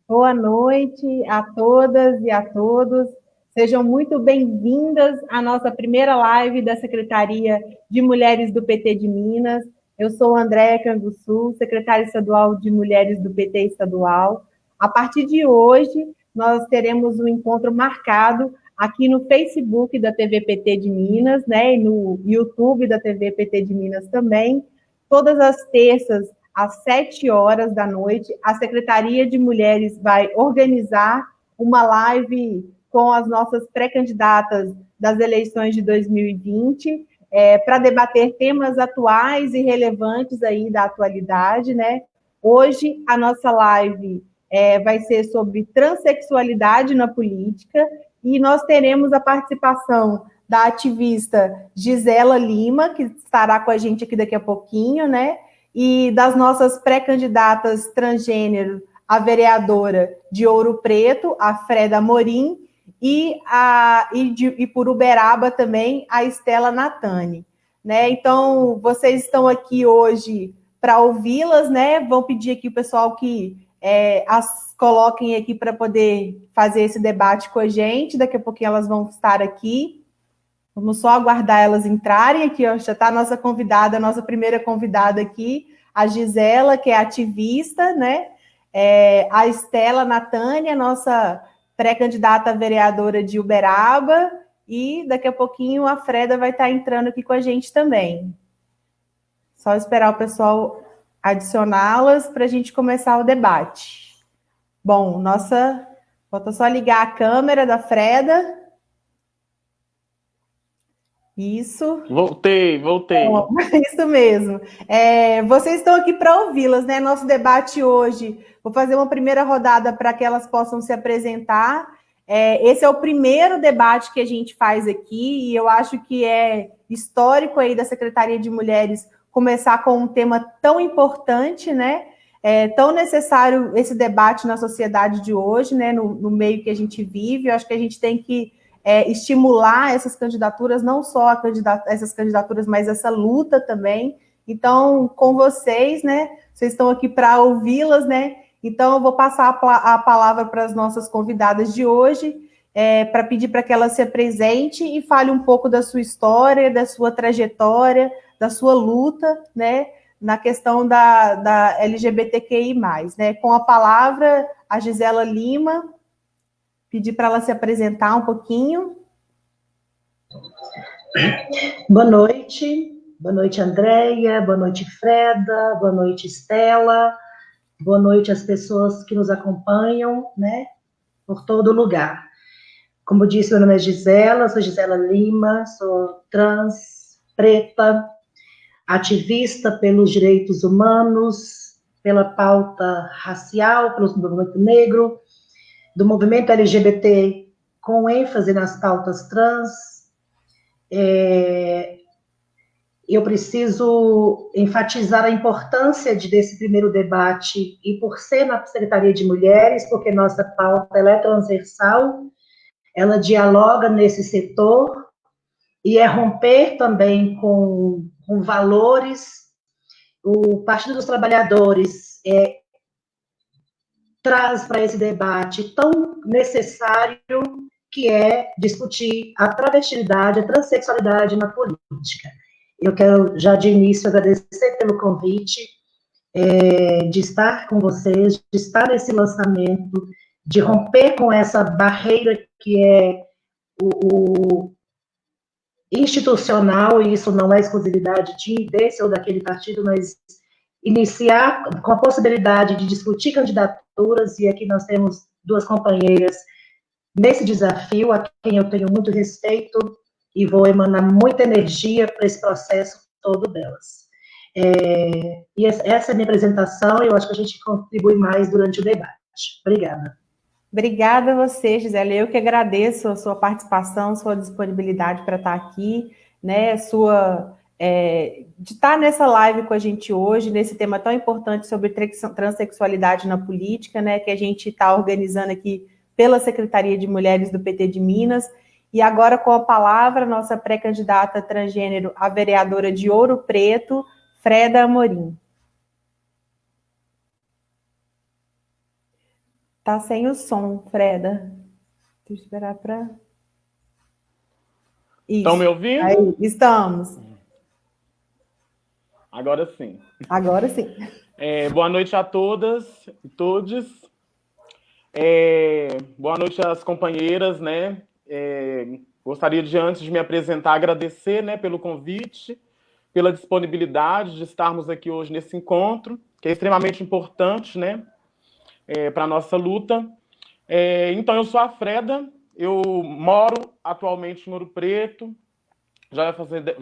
Boa noite a todas e a todos. Sejam muito bem-vindas à nossa primeira live da Secretaria de Mulheres do PT de Minas. Eu sou Andréa Canguçu, secretária estadual de Mulheres do PT estadual. A partir de hoje, nós teremos um encontro marcado aqui no Facebook da TV PT de Minas, né, e no YouTube da TV PT de Minas também, todas as terças às 7 horas da noite, a Secretaria de Mulheres vai organizar uma live com as nossas pré-candidatas das eleições de 2020, para debater temas atuais e relevantes aí da atualidade, né? Hoje, a nossa live vai ser sobre transexualidade na política e nós teremos a participação da ativista Gisela Lima, que estará com a gente aqui daqui a pouquinho, né? E das nossas pré-candidatas transgênero, a vereadora de Ouro Preto, a Freda Amorim, e por Uberaba também, a Estela Natani. Né? Então, vocês estão aqui hoje para ouvi-las, né? Vão pedir aqui o pessoal que as coloquem aqui para poder fazer esse debate com a gente. Daqui a pouquinho elas vão estar aqui. Vamos só aguardar elas entrarem aqui, ó, já está a nossa convidada, a nossa primeira convidada aqui, a Gisela, que é ativista, né? A Estela Natânia, nossa pré-candidata a vereadora de Uberaba, e daqui a pouquinho a Freda vai estar entrando aqui com a gente também. Só esperar o pessoal adicioná-las para a gente começar o debate. Bom, falta só ligar a câmera da Freda. Isso. Voltei. Bom, isso mesmo. Vocês estão aqui para ouvi-las, né? Nosso debate hoje, vou fazer uma primeira rodada para que elas possam se apresentar. Esse é o primeiro debate que a gente faz aqui, e eu acho que é histórico aí da Secretaria de Mulheres começar com um tema tão importante, né? Tão necessário esse debate na sociedade de hoje, né? No meio que a gente vive. Eu acho que a gente tem que estimular essas candidaturas, não só essas candidaturas, mas essa luta também. Então, com vocês, né? Vocês estão aqui para ouvi-las, né? Então, eu vou passar a palavra para as nossas convidadas de hoje, para pedir para que elas se apresentem e fale um pouco da sua história, da sua trajetória, da sua luta, né? Na questão da LGBTQI+, né? Com a palavra, a Gisela Lima, pedir para ela se apresentar um pouquinho. Boa noite, Andréia, boa noite, Freda, boa noite, Estela, boa noite às pessoas que nos acompanham, né, por todo lugar. Como disse, meu nome é Gisela, sou Gisela Lima, sou trans, preta, ativista pelos direitos humanos, pela pauta racial, pelo movimento negro, do movimento LGBT com ênfase nas pautas trans. Eu preciso enfatizar a importância desse primeiro debate, e por ser na Secretaria de Mulheres, porque nossa pauta ela é transversal, ela dialoga nesse setor, e é romper também com valores. O Partido dos Trabalhadores traz para esse debate tão necessário, que é discutir a travestilidade, a transexualidade na política. Eu quero, já de início, agradecer pelo convite, de estar com vocês, de estar nesse lançamento, de romper com essa barreira que é o institucional, e isso não é exclusividade desse ou daquele partido, mas iniciar com a possibilidade de discutir candidaturas, e aqui nós temos duas companheiras nesse desafio, a quem eu tenho muito respeito, e vou emanar muita energia para esse processo todo delas. E essa é a minha apresentação, e eu acho que a gente contribui mais durante o debate. Obrigada. Obrigada a você, Gisele. Eu que agradeço a sua participação, sua disponibilidade para estar aqui, né? De estar nessa live com a gente hoje, nesse tema tão importante sobre transexualidade na política, né? Que a gente está organizando aqui pela Secretaria de Mulheres do PT de Minas. E agora, com a palavra, nossa pré-candidata transgênero, a vereadora de Ouro Preto, Freda Amorim. Tá sem o som, Freda. Deixa eu esperar para... Estão me Isso. ouvindo? Aí, estamos. Agora sim. Agora sim. Boa noite a todas e todos. Boa noite às companheiras, né? Gostaria de, antes de me apresentar, agradecer, né, pelo convite, pela disponibilidade de estarmos aqui hoje nesse encontro, que é extremamente importante, né, para a nossa luta. Então, eu sou a Freda, eu moro atualmente em Ouro Preto, já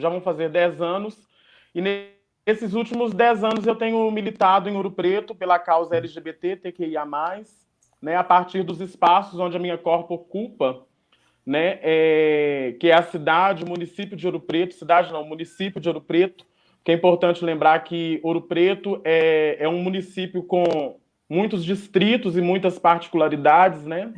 vão fazer 10 anos, e nesses últimos 10 anos eu tenho militado em Ouro Preto pela causa LGBT, TQIA+, né, a partir dos espaços onde a minha corpo ocupa, né, que é a cidade, o município de Ouro Preto, município de Ouro Preto, que é importante lembrar que Ouro Preto é um município com muitos distritos e muitas particularidades, né?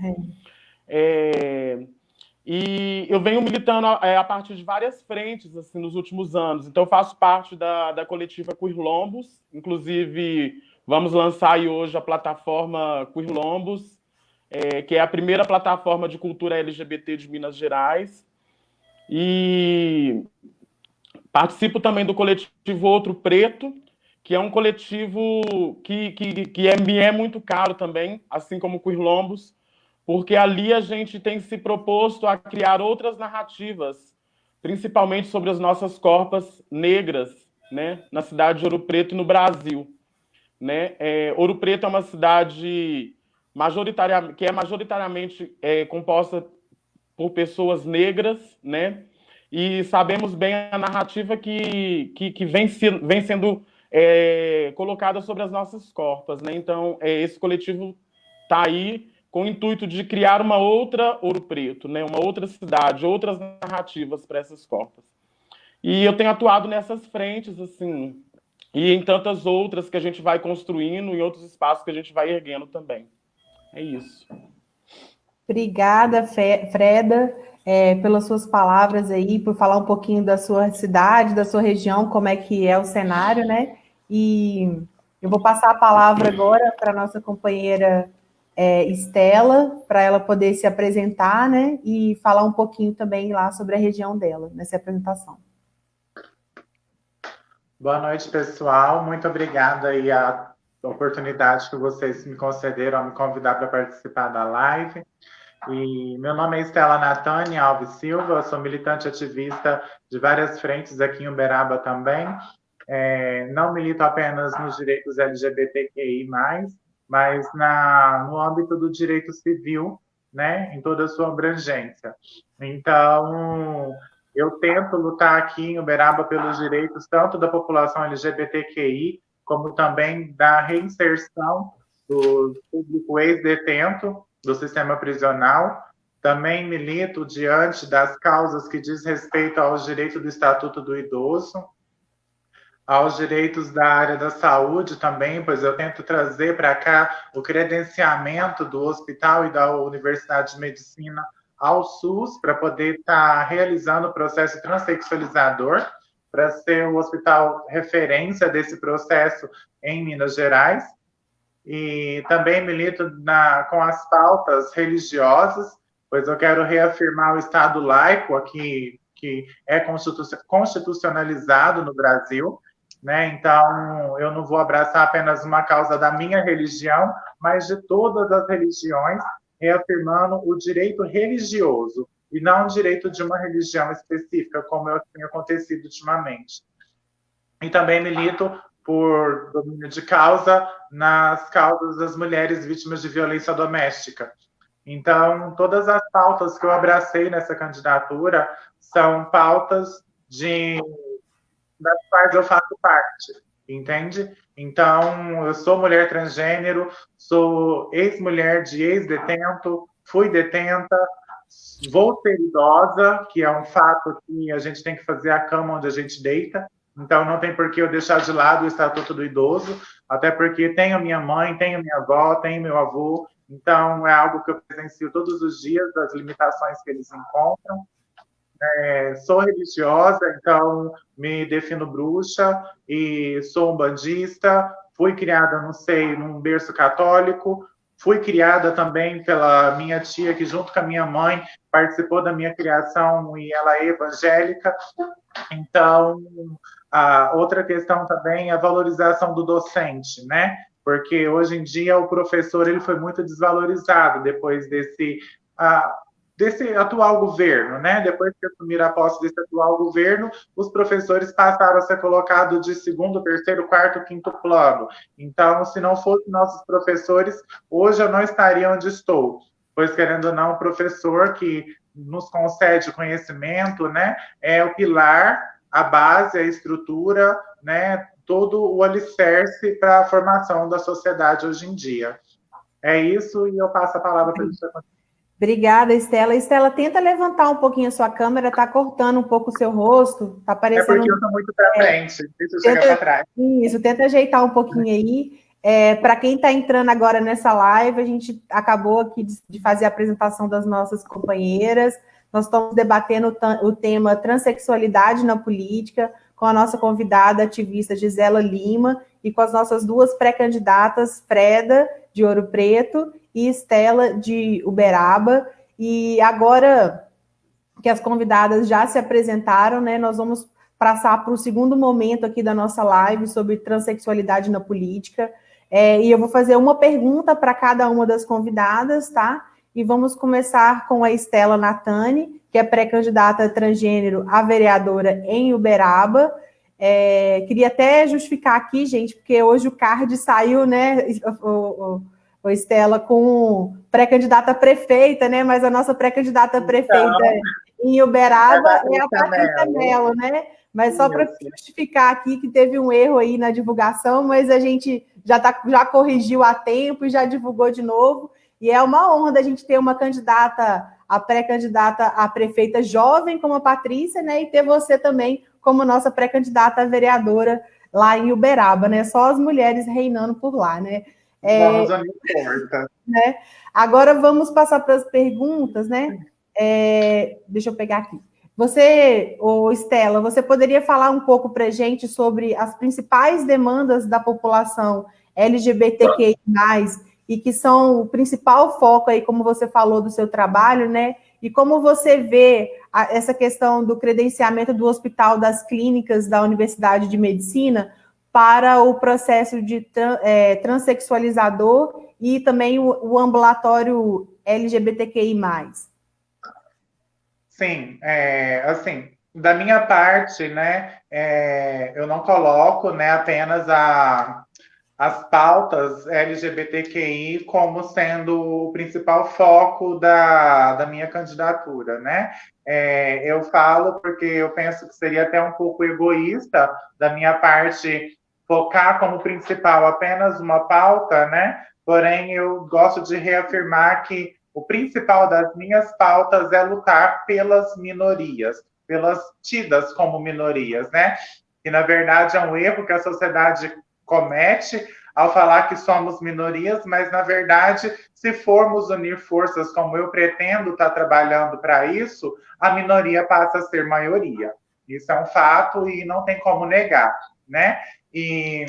E eu venho militando a partir de várias frentes assim, nos últimos anos. Então, eu faço parte da coletiva Queerlombos, inclusive vamos lançar aí hoje a plataforma Queerlombos, que é a primeira plataforma de cultura LGBT de Minas Gerais. E participo também do coletivo Outro Preto, que é um coletivo que me é muito caro também, assim como o Queerlombos, porque ali a gente tem se proposto a criar outras narrativas, principalmente sobre as nossas corpas negras, né, na cidade de Ouro Preto e no Brasil. Né? Ouro Preto é uma cidade que é majoritariamente composta por pessoas negras, né? E sabemos bem a narrativa que vem sendo colocada sobre as nossas corpas, né? Então, esse coletivo está aí com o intuito de criar uma outra Ouro Preto, né? Uma outra cidade, outras narrativas para essas corpas. E eu tenho atuado nessas frentes, assim, e em tantas outras que a gente vai construindo, em outros espaços que a gente vai erguendo também. É isso. Obrigada, Freda, pelas suas palavras aí, por falar um pouquinho da sua cidade, da sua região, como é que é o cenário, né? E eu vou passar a palavra agora para a nossa companheira Estela, para ela poder se apresentar, né? E falar um pouquinho também lá sobre a região dela, nessa apresentação. Boa noite, pessoal. Muito obrigada aí a oportunidade que vocês me concederam a me convidar para participar da live. E meu nome é Estela Natânia Alves Silva, eu sou militante ativista de várias frentes aqui em Uberaba também. Não milito apenas nos direitos LGBTQI+, mas no âmbito do direito civil, né, em toda a sua abrangência. Então, eu tento lutar aqui em Uberaba pelos direitos tanto da população LGBTQI, como também da reinserção do público ex-detento do sistema prisional. Também milito diante das causas que diz respeito aos direitos do Estatuto do Idoso, aos direitos da área da saúde também, pois eu tento trazer para cá o credenciamento do hospital e da Universidade de Medicina ao SUS, para poder estar realizando o processo transexualizador, para ser o hospital referência desse processo em Minas Gerais. E também milito com as pautas religiosas, pois eu quero reafirmar o Estado laico aqui, que é constitucionalizado no Brasil, né? Então, eu não vou abraçar apenas uma causa da minha religião, mas de todas as religiões, reafirmando o direito religioso, e não o direito de uma religião específica, como tem acontecido ultimamente. E também milito por domínio de causa nas causas das mulheres vítimas de violência doméstica. Então, todas as pautas que eu abracei nessa candidatura são pautas das quais eu faço parte, entende? Então, eu sou mulher transgênero, sou ex-mulher de ex-detento, fui detenta, vou ser idosa, que é um fato que a gente tem que fazer a cama onde a gente deita, então não tem por que eu deixar de lado o Estatuto do Idoso, até porque tenho minha mãe, tenho minha avó, tenho meu avô, então é algo que eu presencio todos os dias, das limitações que eles encontram. Sou religiosa, então me defino bruxa e sou umbandista, fui criada, não sei, num berço católico, fui criada também pela minha tia, que junto com a minha mãe participou da minha criação e ela é evangélica. Então, a outra questão também é a valorização do docente, né? Porque hoje em dia o professor ele foi muito desvalorizado depois desse atual governo, né? Depois que assumiram a posse desse atual governo, os professores passaram a ser colocados de segundo, terceiro, quarto, quinto plano. Então, se não fossem nossos professores, hoje eu não estaria onde estou. Pois, querendo ou não, o professor que nos concede conhecimento, né? É o pilar, a base, a estrutura, né? Todo o alicerce para a formação da sociedade hoje em dia. É isso, e eu passo a palavra para a gente. Obrigada, Estela. Estela, tenta levantar um pouquinho a sua câmera, está cortando um pouco o seu rosto, está aparecendo... É porque eu estou muito para frente, deixa eu chegar para trás. Isso, tenta ajeitar um pouquinho aí. Para quem está entrando agora nessa live, a gente acabou aqui de fazer a apresentação das nossas companheiras. Nós estamos debatendo o tema transexualidade na política, com a nossa convidada ativista Gisela Lima e com as nossas duas pré-candidatas, Freda, de Ouro Preto, e Estela, de Uberaba. E agora que as convidadas já se apresentaram, né, nós vamos passar para o segundo momento aqui da nossa live sobre transexualidade na política. E eu vou fazer uma pergunta para cada uma das convidadas, tá? E vamos começar com a Estela Natani, que é pré-candidata transgênero a vereadora em Uberaba. Queria até justificar aqui, gente, porque hoje o card saiu, né, o Estela, com pré-candidata a prefeita, né? Mas a nossa pré-candidata a prefeita em Uberaba é a Patrícia Mello, né? Mas só para justificar aqui que teve um erro aí na divulgação, mas a gente já corrigiu a tempo e já divulgou de novo. E é uma honra da gente ter uma candidata, a pré-candidata a prefeita jovem como a Patrícia, né? E ter você também como nossa pré-candidata a vereadora lá em Uberaba, né? Só as mulheres reinando por lá, né? Vamos a importa. Né? Agora vamos passar para as perguntas, né? Deixa eu pegar aqui. Você, Estela, você poderia falar um pouco para a gente sobre as principais demandas da população LGBTQI+, e que são o principal foco aí, como você falou, do seu trabalho, né? E como você vê essa questão do credenciamento do Hospital das Clínicas da Universidade de Medicina para o processo de transexualizador e também o ambulatório LGBTQI+. Sim, assim, da minha parte, né, eu não coloco, né, apenas as pautas LGBTQI como sendo o principal foco da minha candidatura, né? Eu falo porque eu penso que seria até um pouco egoísta da minha parte focar como principal apenas uma pauta, né? Porém, eu gosto de reafirmar que o principal das minhas pautas é lutar pelas minorias, pelas tidas como minorias, né? E, na verdade, é um erro que a sociedade comete ao falar que somos minorias, mas, na verdade, se formos unir forças como eu pretendo estar trabalhando para isso, a minoria passa a ser maioria. Isso é um fato e não tem como negar, né? E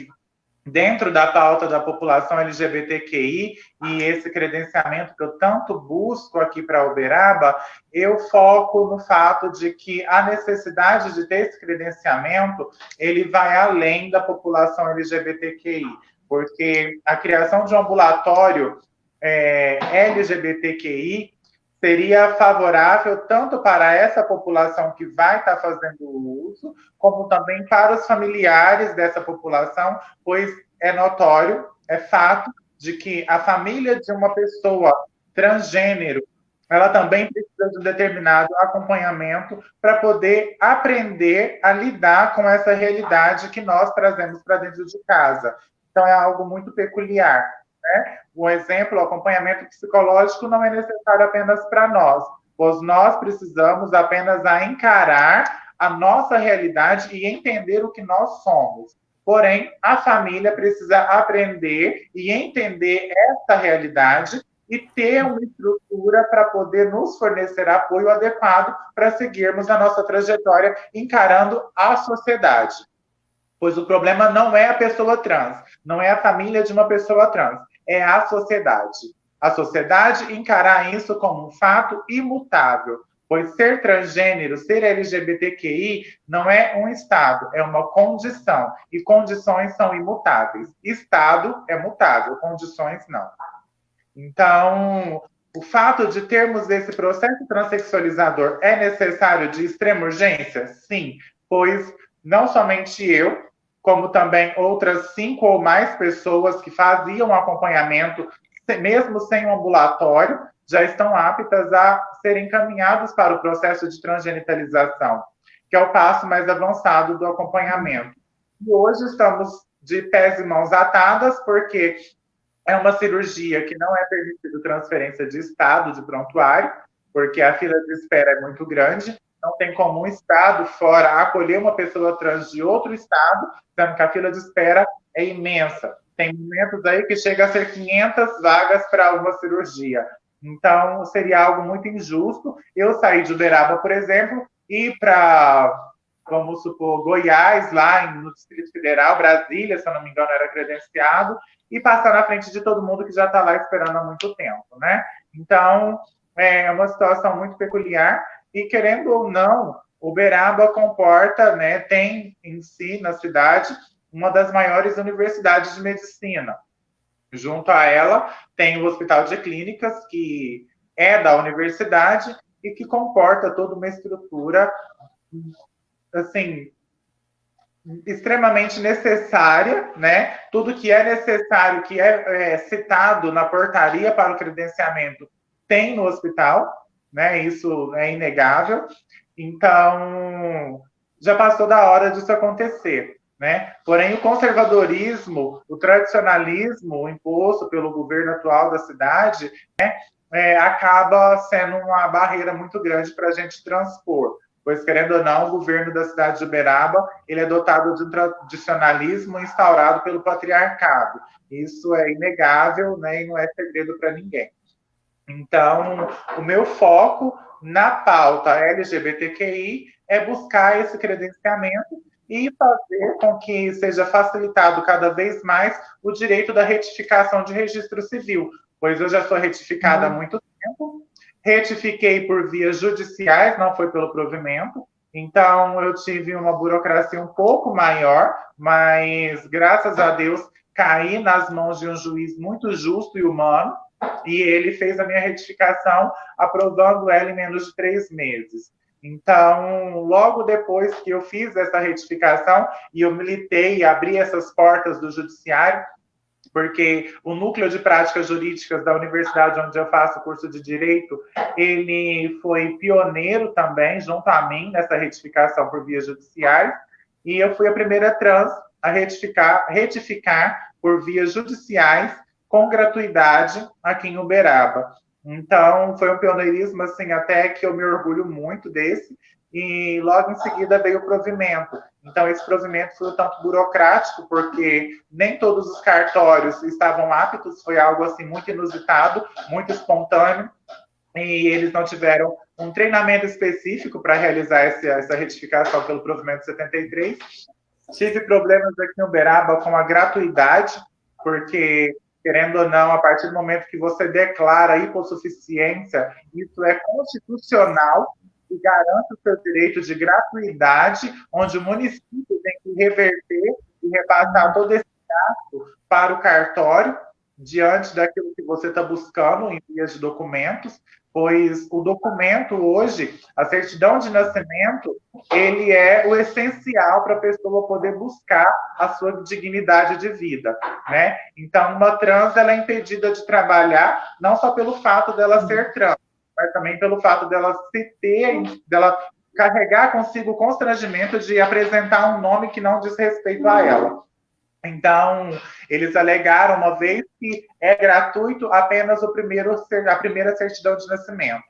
dentro da pauta da população LGBTQI e esse credenciamento que eu tanto busco aqui para Uberaba, eu foco no fato de que a necessidade de ter esse credenciamento, ele vai além da população LGBTQI, porque a criação de um ambulatório LGBTQI seria favorável tanto para essa população que vai estar fazendo o uso, como também para os familiares dessa população, pois é notório, é fato, de que a família de uma pessoa transgênero, ela também precisa de um determinado acompanhamento para poder aprender a lidar com essa realidade que nós trazemos para dentro de casa. Então, é algo muito peculiar. Né? Um exemplo, o acompanhamento psicológico não é necessário apenas para nós, pois nós precisamos apenas encarar a nossa realidade e entender o que nós somos. Porém, a família precisa aprender e entender essa realidade e ter uma estrutura para poder nos fornecer apoio adequado para seguirmos a nossa trajetória encarando a sociedade. Pois o problema não é a pessoa trans, não é a família de uma pessoa trans, é a sociedade. a sociedade encarar isso como um fato imutável, pois ser transgênero, ser LGBTQI, não é um estado, é uma condição, e condições são imutáveis. Estado é mutável, condições não. Então, o fato de termos esse processo transexualizador é necessário de extrema urgência? Sim, pois não somente eu, como também outras 5 ou mais pessoas que faziam acompanhamento, mesmo sem um ambulatório, já estão aptas a serem encaminhados para o processo de transgenitalização, que é o passo mais avançado do acompanhamento. E hoje estamos de pés e mãos atadas, porque é uma cirurgia que não é permitido transferência de estado de prontuário, porque a fila de espera é muito grande. Não tem como um estado fora acolher uma pessoa trans de outro estado, sendo que a fila de espera é imensa. Tem momentos aí que chega a ser 500 vagas para uma cirurgia. Então, seria algo muito injusto eu sair de Uberaba, por exemplo, ir para, vamos supor, Goiás, lá no Distrito Federal, Brasília, se eu não me engano, era credenciado, e passar na frente de todo mundo que já está lá esperando há muito tempo, né? Então, é uma situação muito peculiar, e querendo ou não, Uberaba comporta, né, tem em si, na cidade, uma das maiores universidades de medicina. Junto a ela, tem o Hospital de Clínicas, que é da universidade e que comporta toda uma estrutura, assim, extremamente necessária, né? Tudo que é necessário, que é citado na portaria para o credenciamento, tem no hospital, né? Isso é inegável. Então, já passou da hora disso acontecer, né? Porém, o conservadorismo, o tradicionalismo imposto pelo governo atual da cidade, né, acaba sendo uma barreira muito grande para a gente transpor. Pois, querendo ou não, o governo da cidade de Uberaba, ele é dotado de um tradicionalismo instaurado pelo patriarcado. Isso é inegável, né, e não é segredo para ninguém. Então, o meu foco na pauta LGBTQI é buscar esse credenciamento e fazer com que seja facilitado cada vez mais o direito da retificação de registro civil, pois eu já sou retificada há muito tempo, retifiquei por vias judiciais, não foi pelo provimento, então eu tive uma burocracia um pouco maior, mas graças a Deus caí nas mãos de um juiz muito justo e humano, e ele fez a minha retificação, aprovando ela em menos de 3 meses. Então, logo depois que eu fiz essa retificação, e eu militei e abri essas portas do judiciário, porque o Núcleo de Práticas Jurídicas da universidade onde eu faço o curso de Direito, ele foi pioneiro também, junto a mim, nessa retificação por vias judiciais, e eu fui a primeira trans a retificar por vias judiciais com gratuidade aqui em Uberaba. Então, foi um pioneirismo, assim, até que eu me orgulho muito desse, e logo em seguida veio o provimento. Então, esse provimento foi um tanto burocrático, porque nem todos os cartórios estavam aptos, foi algo, assim, muito inusitado, muito espontâneo, e eles não tiveram um treinamento específico para realizar essa retificação pelo provimento 73. Tive problemas aqui em Uberaba com a gratuidade, porque, querendo ou não, a partir do momento que você declara a hipossuficiência, isso é constitucional e garante o seu direito de gratuidade, onde o município tem que reverter e repassar todo esse gasto para o cartório, diante daquilo que você está buscando em vias de documentos, pois o documento hoje, a certidão de nascimento, ele é o essencial para a pessoa poder buscar a sua dignidade de vida, né? Então, uma trans, ela é impedida de trabalhar, não só pelo fato dela ser trans, mas também pelo fato dela dela carregar consigo o constrangimento de apresentar um nome que não diz respeito a ela. Então, eles alegaram uma vez que é gratuito apenas a primeira certidão de nascimento.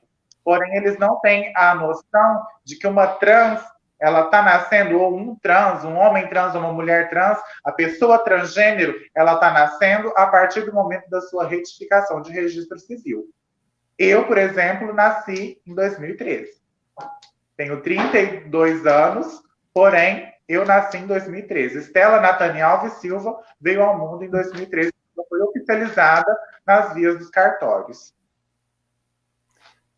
Porém, eles não têm a noção de que uma trans, ela está nascendo, ou um trans, um homem trans, uma mulher trans, a pessoa transgênero, ela está nascendo a partir do momento da sua retificação de registro civil. Eu, por exemplo, nasci em 2013. Tenho 32 anos, porém, eu nasci em 2013. Estela Natane Alves Silva veio ao mundo em 2013. Ela foi oficializada nas vias dos cartórios.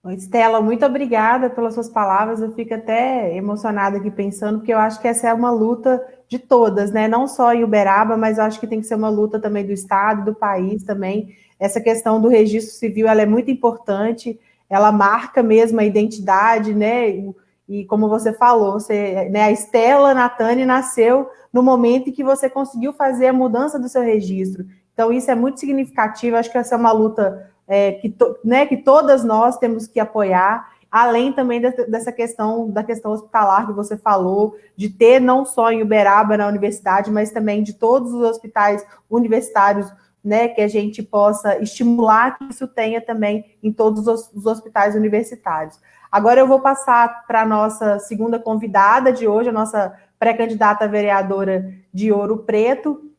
Estela, muito obrigada pelas suas palavras. Eu fico até emocionada aqui pensando, porque eu acho que essa é uma luta de todas, né? Não só em Uberaba, mas eu acho que tem que ser uma luta também do Estado, do país também. Essa questão do registro civil, ela é muito importante, ela marca mesmo a identidade, né? E como você falou, você, né, a Estela Natane nasceu no momento em que você conseguiu fazer a mudança do seu registro. Então, isso é muito significativo. Acho que essa é uma luta que todas nós temos que apoiar, além também dessa questão, da questão hospitalar que você falou, de ter não só em Uberaba, na universidade, mas também de todos os hospitais universitários, né, que a gente possa estimular que isso tenha também em todos os hospitais universitários. Agora eu vou passar para a nossa segunda convidada de hoje, a nossa pré-candidata a vereadora de Ouro Preto,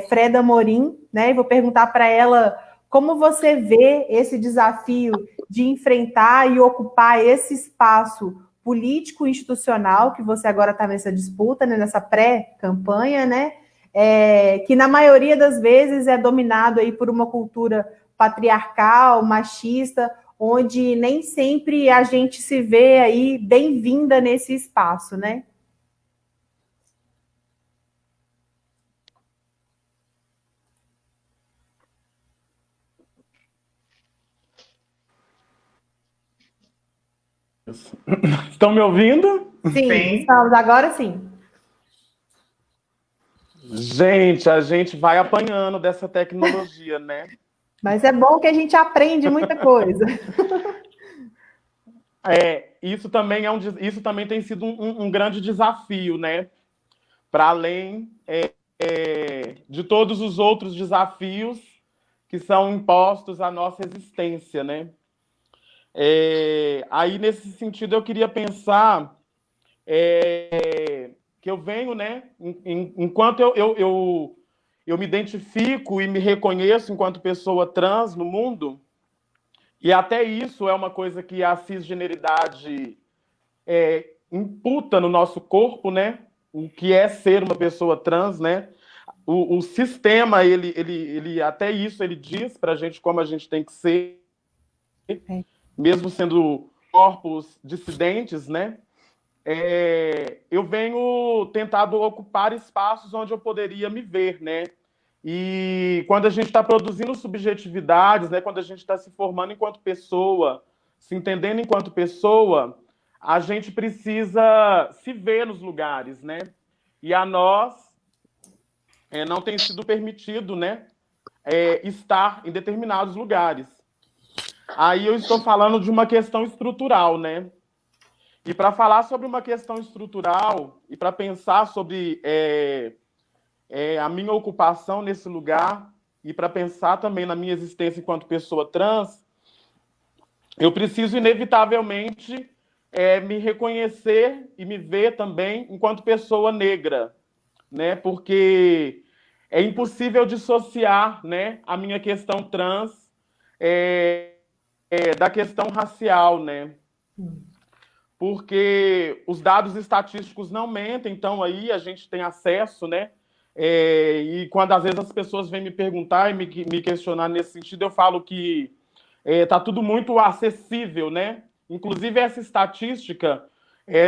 Freda Morim, né, e vou perguntar para ela como você vê esse desafio de enfrentar e ocupar esse espaço político institucional, que você agora está nessa disputa, né, nessa pré-campanha, né, que na maioria das vezes é dominado aí por uma cultura patriarcal, machista, onde nem sempre a gente se vê aí bem-vinda nesse espaço, né? Estão me ouvindo? Sim, estamos, agora sim. Gente, a gente vai apanhando dessa tecnologia, né? Mas é bom que a gente aprende muita coisa. Isso também tem sido um grande desafio, né? Para além de todos os outros desafios que são impostos à nossa existência, né? Aí, nesse sentido, eu queria pensar que eu venho, né? Enquanto eu me identifico e me reconheço enquanto pessoa trans no mundo, e até isso é uma coisa que a cisgeneridade imputa no nosso corpo, né? O que é ser uma pessoa trans, né? O sistema, ele até isso ele diz para a gente como a gente tem que ser, mesmo sendo corpos dissidentes, né? Eu venho tentado ocupar espaços onde eu poderia me ver, né? E quando a gente está produzindo subjetividades, né? Quando a gente está se formando enquanto pessoa, se entendendo enquanto pessoa, a gente precisa se ver nos lugares, né? E a nós não tem sido permitido, né? Estar em determinados lugares. Aí eu estou falando de uma questão estrutural, né? E para falar sobre uma questão estrutural e para pensar sobre a minha ocupação nesse lugar e para pensar também na minha existência enquanto pessoa trans, eu preciso inevitavelmente me reconhecer e me ver também enquanto pessoa negra, né? Porque é impossível dissociar, né, a minha questão trans da questão racial, né? Porque os dados estatísticos não mentem, então aí a gente tem acesso, né? E quando às vezes as pessoas vêm me perguntar e me questionar nesse sentido, eu falo que está tudo muito acessível, né? Inclusive essa estatística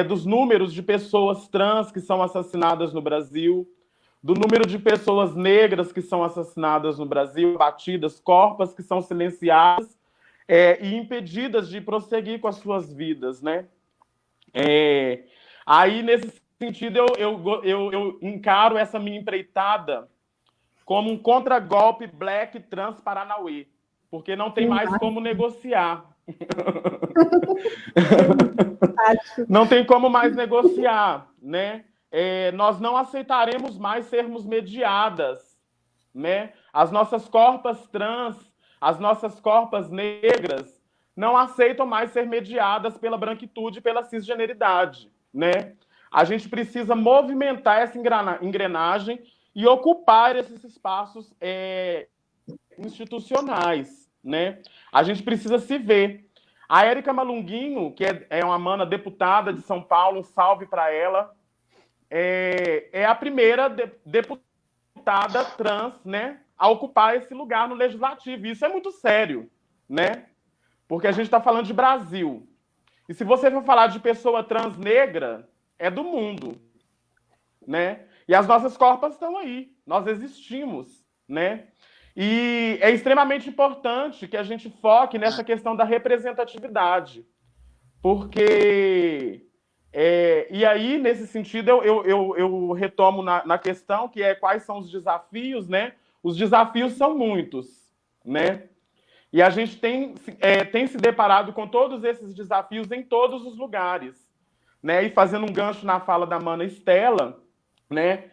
dos números de pessoas trans que são assassinadas no Brasil, do número de pessoas negras que são assassinadas no Brasil, batidas, corpos que são silenciadas e impedidas de prosseguir com as suas vidas, né? Aí, nesse sentido, eu encaro essa minha empreitada como um contragolpe black trans Paranauê, porque não tem mais como negociar. Não tem como mais negociar, né? Nós não aceitaremos mais sermos mediadas, né? As nossas corpas trans, as nossas corpas negras não aceitam mais ser mediadas pela branquitude e pela cisgeneridade, né? A gente precisa movimentar essa engrenagem e ocupar esses espaços institucionais, né? A gente precisa se ver. A Érica Malunguinho, que é uma mana deputada de São Paulo, um salve para ela, é a primeira deputada trans, né, a ocupar esse lugar no legislativo. Isso é muito sério, né? Porque a gente está falando de Brasil. E se você for falar de pessoa trans negra, é do mundo, né? E as nossas corpas estão aí, nós existimos, né? E é extremamente importante que a gente foque nessa questão da representatividade, porque... e aí, nesse sentido, eu retomo na questão que é quais são os desafios, né? Os desafios são muitos, né? E a gente tem se deparado com todos esses desafios em todos os lugares, né? E fazendo um gancho na fala da mana Estela, né?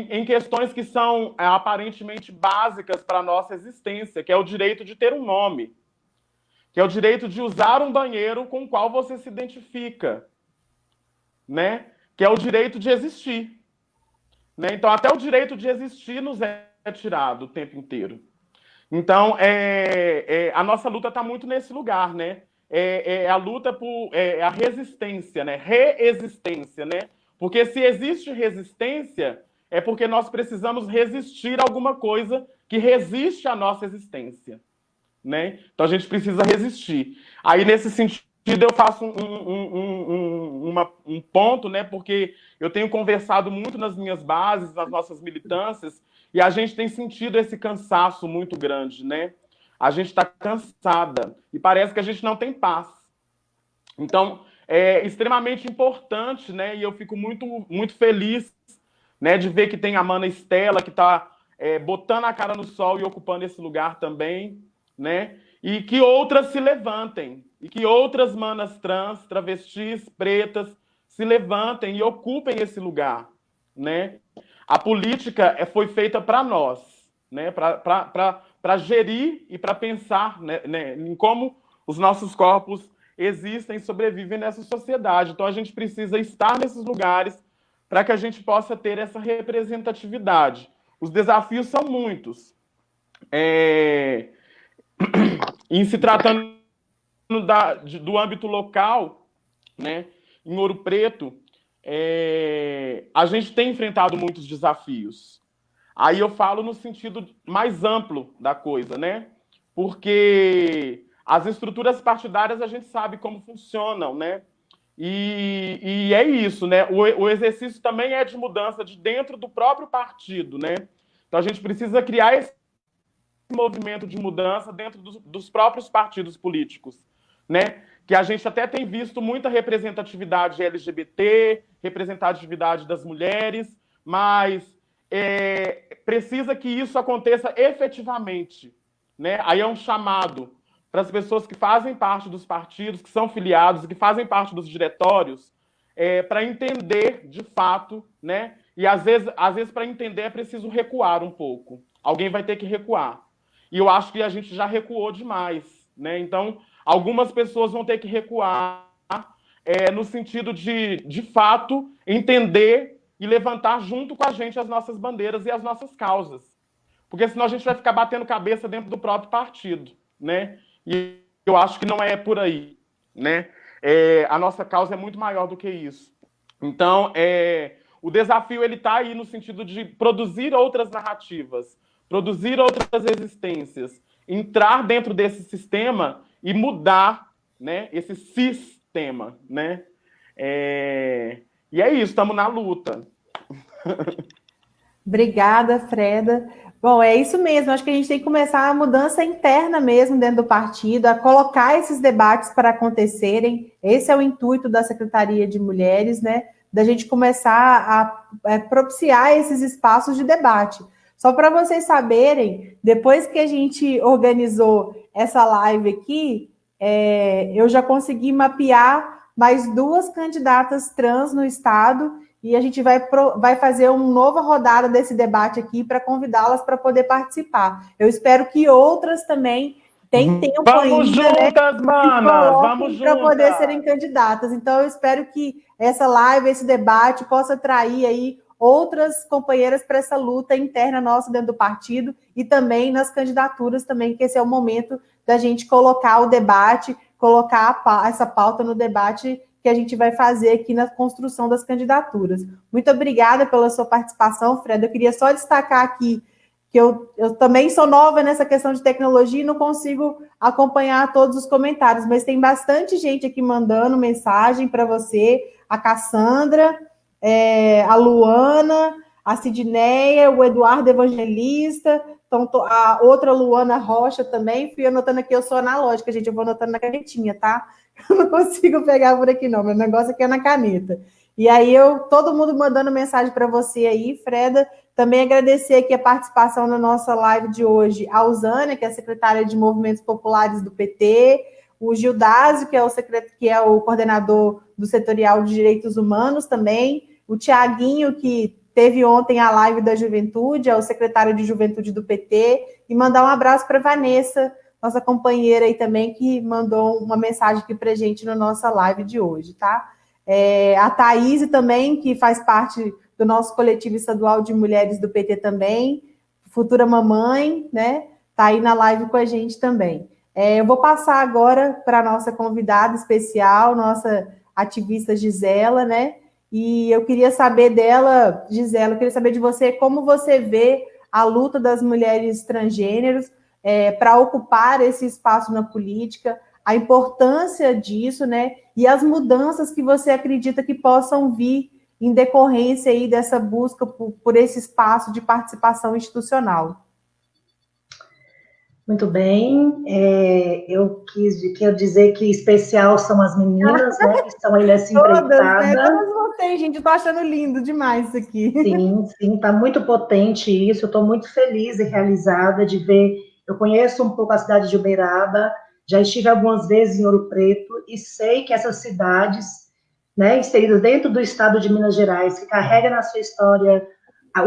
Em questões que são aparentemente básicas para a nossa existência, que é o direito de ter um nome, que é o direito de usar um banheiro com o qual você se identifica, né? Que é o direito de existir, né? Então, até o direito de existir nos é tirado o tempo inteiro. Então, a nossa luta está muito nesse lugar, né? A luta por a resistência, né? Reexistência, né? Porque se existe resistência, é porque nós precisamos resistir a alguma coisa que resiste à nossa existência, né? Então a gente precisa resistir. Aí, nesse sentido, eu faço um ponto, né? Porque eu tenho conversado muito nas minhas bases, nas nossas militâncias, e a gente tem sentido esse cansaço muito grande, né? A gente está cansada e parece que a gente não tem paz. Então, é extremamente importante, né? E eu fico muito, muito feliz, né, de ver que tem a mana Estela, que está botando a cara no sol e ocupando esse lugar também, né? E que outras se levantem, e que outras manas trans, travestis, pretas, se levantem e ocupem esse lugar, né? A política foi feita para nós, né? Para gerir e para pensar, né, em como os nossos corpos existem e sobrevivem nessa sociedade. Então, a gente precisa estar nesses lugares para que a gente possa ter essa representatividade. Os desafios são muitos. Em se tratando do âmbito local, né, em Ouro Preto, a gente tem enfrentado muitos desafios. Aí eu falo no sentido mais amplo da coisa, né? Porque as estruturas partidárias a gente sabe como funcionam, né? E é isso, né? O exercício também é de mudança de dentro do próprio partido, né? Então a gente precisa criar esse movimento de mudança dentro dos próprios partidos políticos, né? Que a gente até tem visto muita representatividade LGBT, representatividade das mulheres, mas precisa que isso aconteça efetivamente, né? Aí é um chamado para as pessoas que fazem parte dos partidos, que são filiados, que fazem parte dos diretórios, para entender de fato, né? E às vezes para entender é preciso recuar um pouco. Alguém vai ter que recuar. E eu acho que a gente já recuou demais, né? Então, algumas pessoas vão ter que recuar no sentido de fato, entender e levantar junto com a gente as nossas bandeiras e as nossas causas. Porque senão a gente vai ficar batendo cabeça dentro do próprio partido, né? E eu acho que não é por aí, né? A nossa causa é muito maior do que isso. Então, o desafio ele está aí no sentido de produzir outras narrativas, produzir outras existências, entrar dentro desse sistema e mudar, né, esse sistema, né? E é isso, estamos na luta. Obrigada, Freda. Bom, é isso mesmo, acho que a gente tem que começar a mudança interna mesmo dentro do partido, a colocar esses debates para acontecerem. Esse é o intuito da Secretaria de Mulheres, né? Da gente começar a propiciar esses espaços de debate. Só para vocês saberem, depois que a gente organizou essa live aqui, eu já consegui mapear mais 2 candidatas trans no estado e a gente vai fazer uma nova rodada desse debate aqui para convidá-las para poder participar. Eu espero que outras também tenham tempo vamos ainda, juntas, né, manas, vamos para juntas. poder serem candidatas. Então, eu espero que essa live, esse debate, possa atrair aí outras companheiras para essa luta interna nossa dentro do partido e também nas candidaturas também, que esse é o momento da gente colocar o debate, colocar essa pauta no debate que a gente vai fazer aqui na construção das candidaturas. Muito obrigada pela sua participação, Freda. Eu queria só destacar aqui que eu também sou nova nessa questão de tecnologia e não consigo acompanhar todos os comentários, mas tem bastante gente aqui mandando mensagem para você, a Cassandra, a Luana, a Sidneia, o Eduardo Evangelista, então, a outra Luana Rocha também, fui anotando aqui, eu sou analógica, gente, eu vou anotando na canetinha, tá? Eu não consigo pegar por aqui não, meu negócio aqui é na caneta. E aí, todo mundo mandando mensagem para você aí, Freda. Também agradecer aqui a participação na nossa live de hoje, a Usânia, que é a secretária de Movimentos Populares do PT, o Gildásio, que é o coordenador do Setorial de Direitos Humanos também, o Tiaguinho, que teve ontem a live da Juventude, é o secretário de Juventude do PT, e mandar um abraço para a Vanessa, nossa companheira aí também, que mandou uma mensagem aqui para a gente na nossa live de hoje, tá? A Thaís também, que faz parte do nosso coletivo estadual de mulheres do PT também, futura mamãe, né? Tá aí na live com a gente também. Eu vou passar agora para a nossa convidada especial, nossa ativista Gisela, né? E eu queria saber dela, Gisela, eu queria saber de você como você vê a luta das mulheres transgêneros para ocupar esse espaço na política, a importância disso, né? E as mudanças que você acredita que possam vir em decorrência aí dessa busca por esse espaço de participação institucional. Muito bem, eu quero dizer que especial são as meninas, né, que estão aí nessa empreitada. Todas, né? Todas vocês, gente, eu tô achando lindo demais isso aqui. Sim, tá muito potente isso, eu estou muito feliz e realizada de ver, eu conheço um pouco a cidade de Uberaba, já estive algumas vezes em Ouro Preto e sei que essas cidades, né, inseridas dentro do estado de Minas Gerais, que carregam na sua história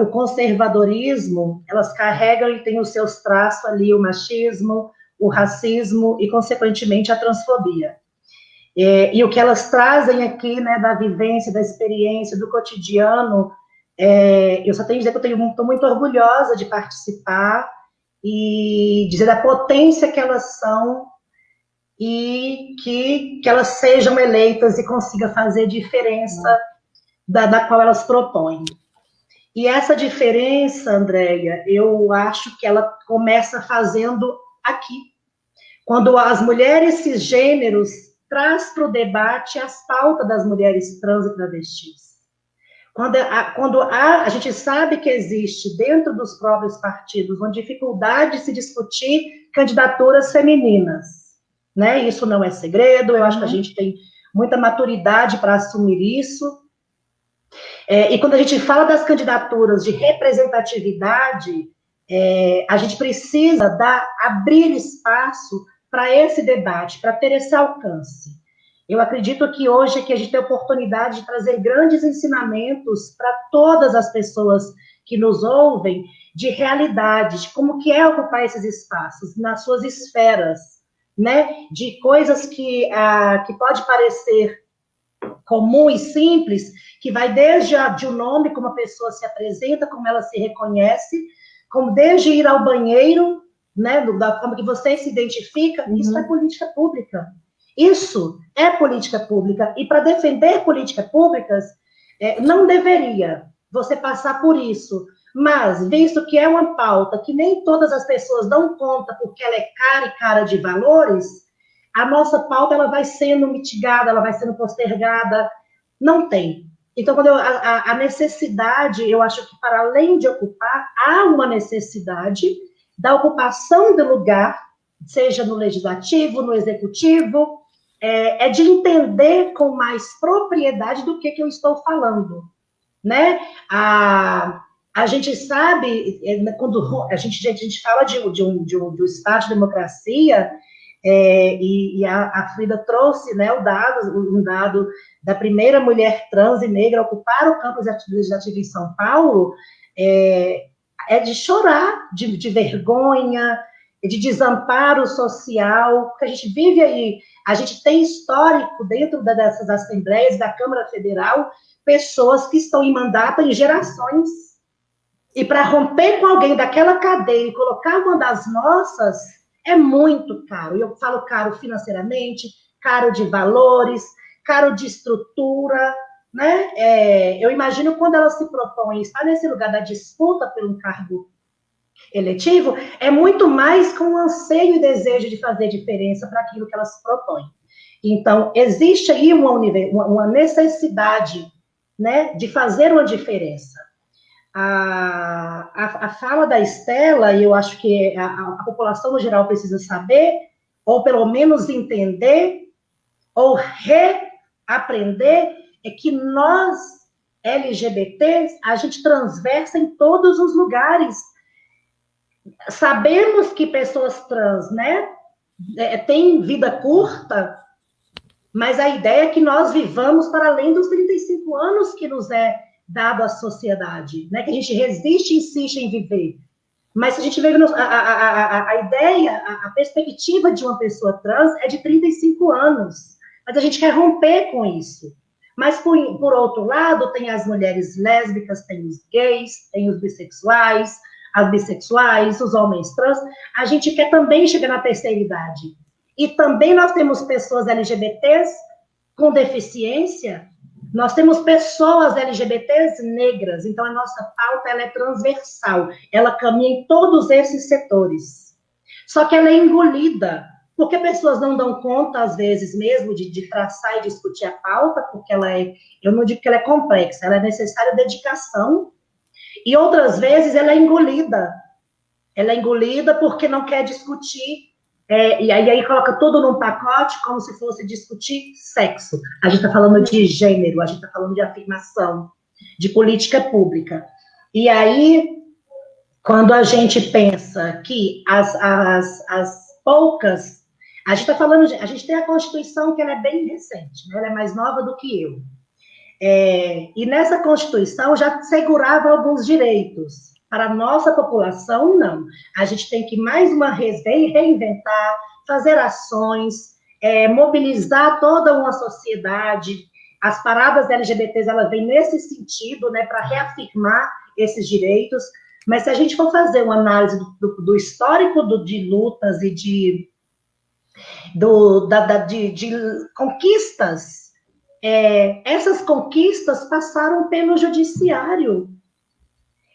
o conservadorismo, elas carregam e têm os seus traços ali, o machismo, o racismo e, consequentemente, a transfobia. E o que elas trazem aqui, né, da vivência, da experiência, do cotidiano, eu só tenho que dizer que eu estou muito orgulhosa de participar e dizer da potência que elas são e que elas sejam eleitas e consigam fazer diferença da qual elas propõem. E essa diferença, Andréia, eu acho que ela começa fazendo aqui. Quando as mulheres cisgêneros traz para o debate as pautas das mulheres trans e travestis. Quando a gente sabe que existe dentro dos próprios partidos uma dificuldade de se discutir candidaturas femininas, né? Isso não é segredo, eu acho que a gente tem muita maturidade para assumir isso. E quando a gente fala das candidaturas de representatividade, a gente precisa abrir espaço para esse debate, para ter esse alcance. Eu acredito que hoje aqui a gente tem a oportunidade de trazer grandes ensinamentos para todas as pessoas que nos ouvem, de realidade, de como que é ocupar esses espaços, nas suas esferas, né? De coisas que pode parecer comum e simples, que vai desde o nome, como a pessoa se apresenta, como ela se reconhece, como desde ir ao banheiro, né, da forma que você se identifica, isso é política pública. Isso é política pública. E para defender políticas públicas, não deveria você passar por isso. Mas, visto que é uma pauta que nem todas as pessoas dão conta porque ela é cara e cara de valores, a nossa pauta ela vai sendo mitigada, ela vai sendo postergada. Não tem. Então, a necessidade, eu acho que para além de ocupar, há uma necessidade da ocupação do lugar, seja no legislativo, no executivo, de entender com mais propriedade do que eu estou falando, né? A gente sabe, quando a gente fala de um Estado de democracia, e a Frida trouxe, né, um dado da primeira mulher trans e negra a ocupar o campus legislativo em São Paulo, de chorar, de vergonha, de desamparo social, porque a gente vive aí, a gente tem histórico dentro dessas assembleias, da Câmara Federal, pessoas que estão em mandato em gerações, e para romper com alguém daquela cadeia e colocar uma das nossas, é muito caro. Eu falo caro financeiramente, caro de valores, caro de estrutura, né? Eu imagino quando ela se propõe estar nesse lugar da disputa por um cargo eletivo, é muito mais com o anseio e desejo de fazer diferença para aquilo que ela se propõe. Então, existe aí uma necessidade, né, de fazer uma diferença. A fala da Estela, e eu acho que a população no geral precisa saber, ou pelo menos entender, ou reaprender, é que nós, LGBTs, a gente transversa em todos os lugares. Sabemos que pessoas trans, né, têm vida curta, mas a ideia é que nós vivamos para além dos 35 anos que nos é dado à sociedade, né, que a gente resiste e insiste em viver. Mas se a gente vê a ideia, a perspectiva de uma pessoa trans é de 35 anos, mas a gente quer romper com isso. Mas, por outro lado, tem as mulheres lésbicas, tem os gays, tem os bissexuais, as bissexuais, os homens trans. A gente quer também chegar na terceira idade. E também nós temos pessoas LGBTs com deficiência, nós temos pessoas LGBTs negras, então a nossa pauta ela é transversal, ela caminha em todos esses setores. Só que ela é engolida, porque pessoas não dão conta, às vezes mesmo, de traçar e discutir a pauta, porque eu não digo que ela é complexa, ela é necessária dedicação, e outras vezes ela é engolida. Ela é engolida porque não quer discutir, e aí coloca tudo num pacote como se fosse discutir sexo. A gente está falando de gênero, a gente está falando de afirmação, de política pública. E aí, quando a gente pensa que as poucas... A gente está falando... A gente tem a Constituição, que ela é bem recente, né? Ela é mais nova do que eu. E nessa Constituição já segurava alguns direitos. Para a nossa população, não. A gente tem que, mais uma vez, reinventar, fazer ações, mobilizar toda uma sociedade. As paradas LGBTs, ela vem nesse sentido, né, para reafirmar esses direitos. Mas se a gente for fazer uma análise do histórico de lutas e de conquistas, essas conquistas passaram pelo judiciário.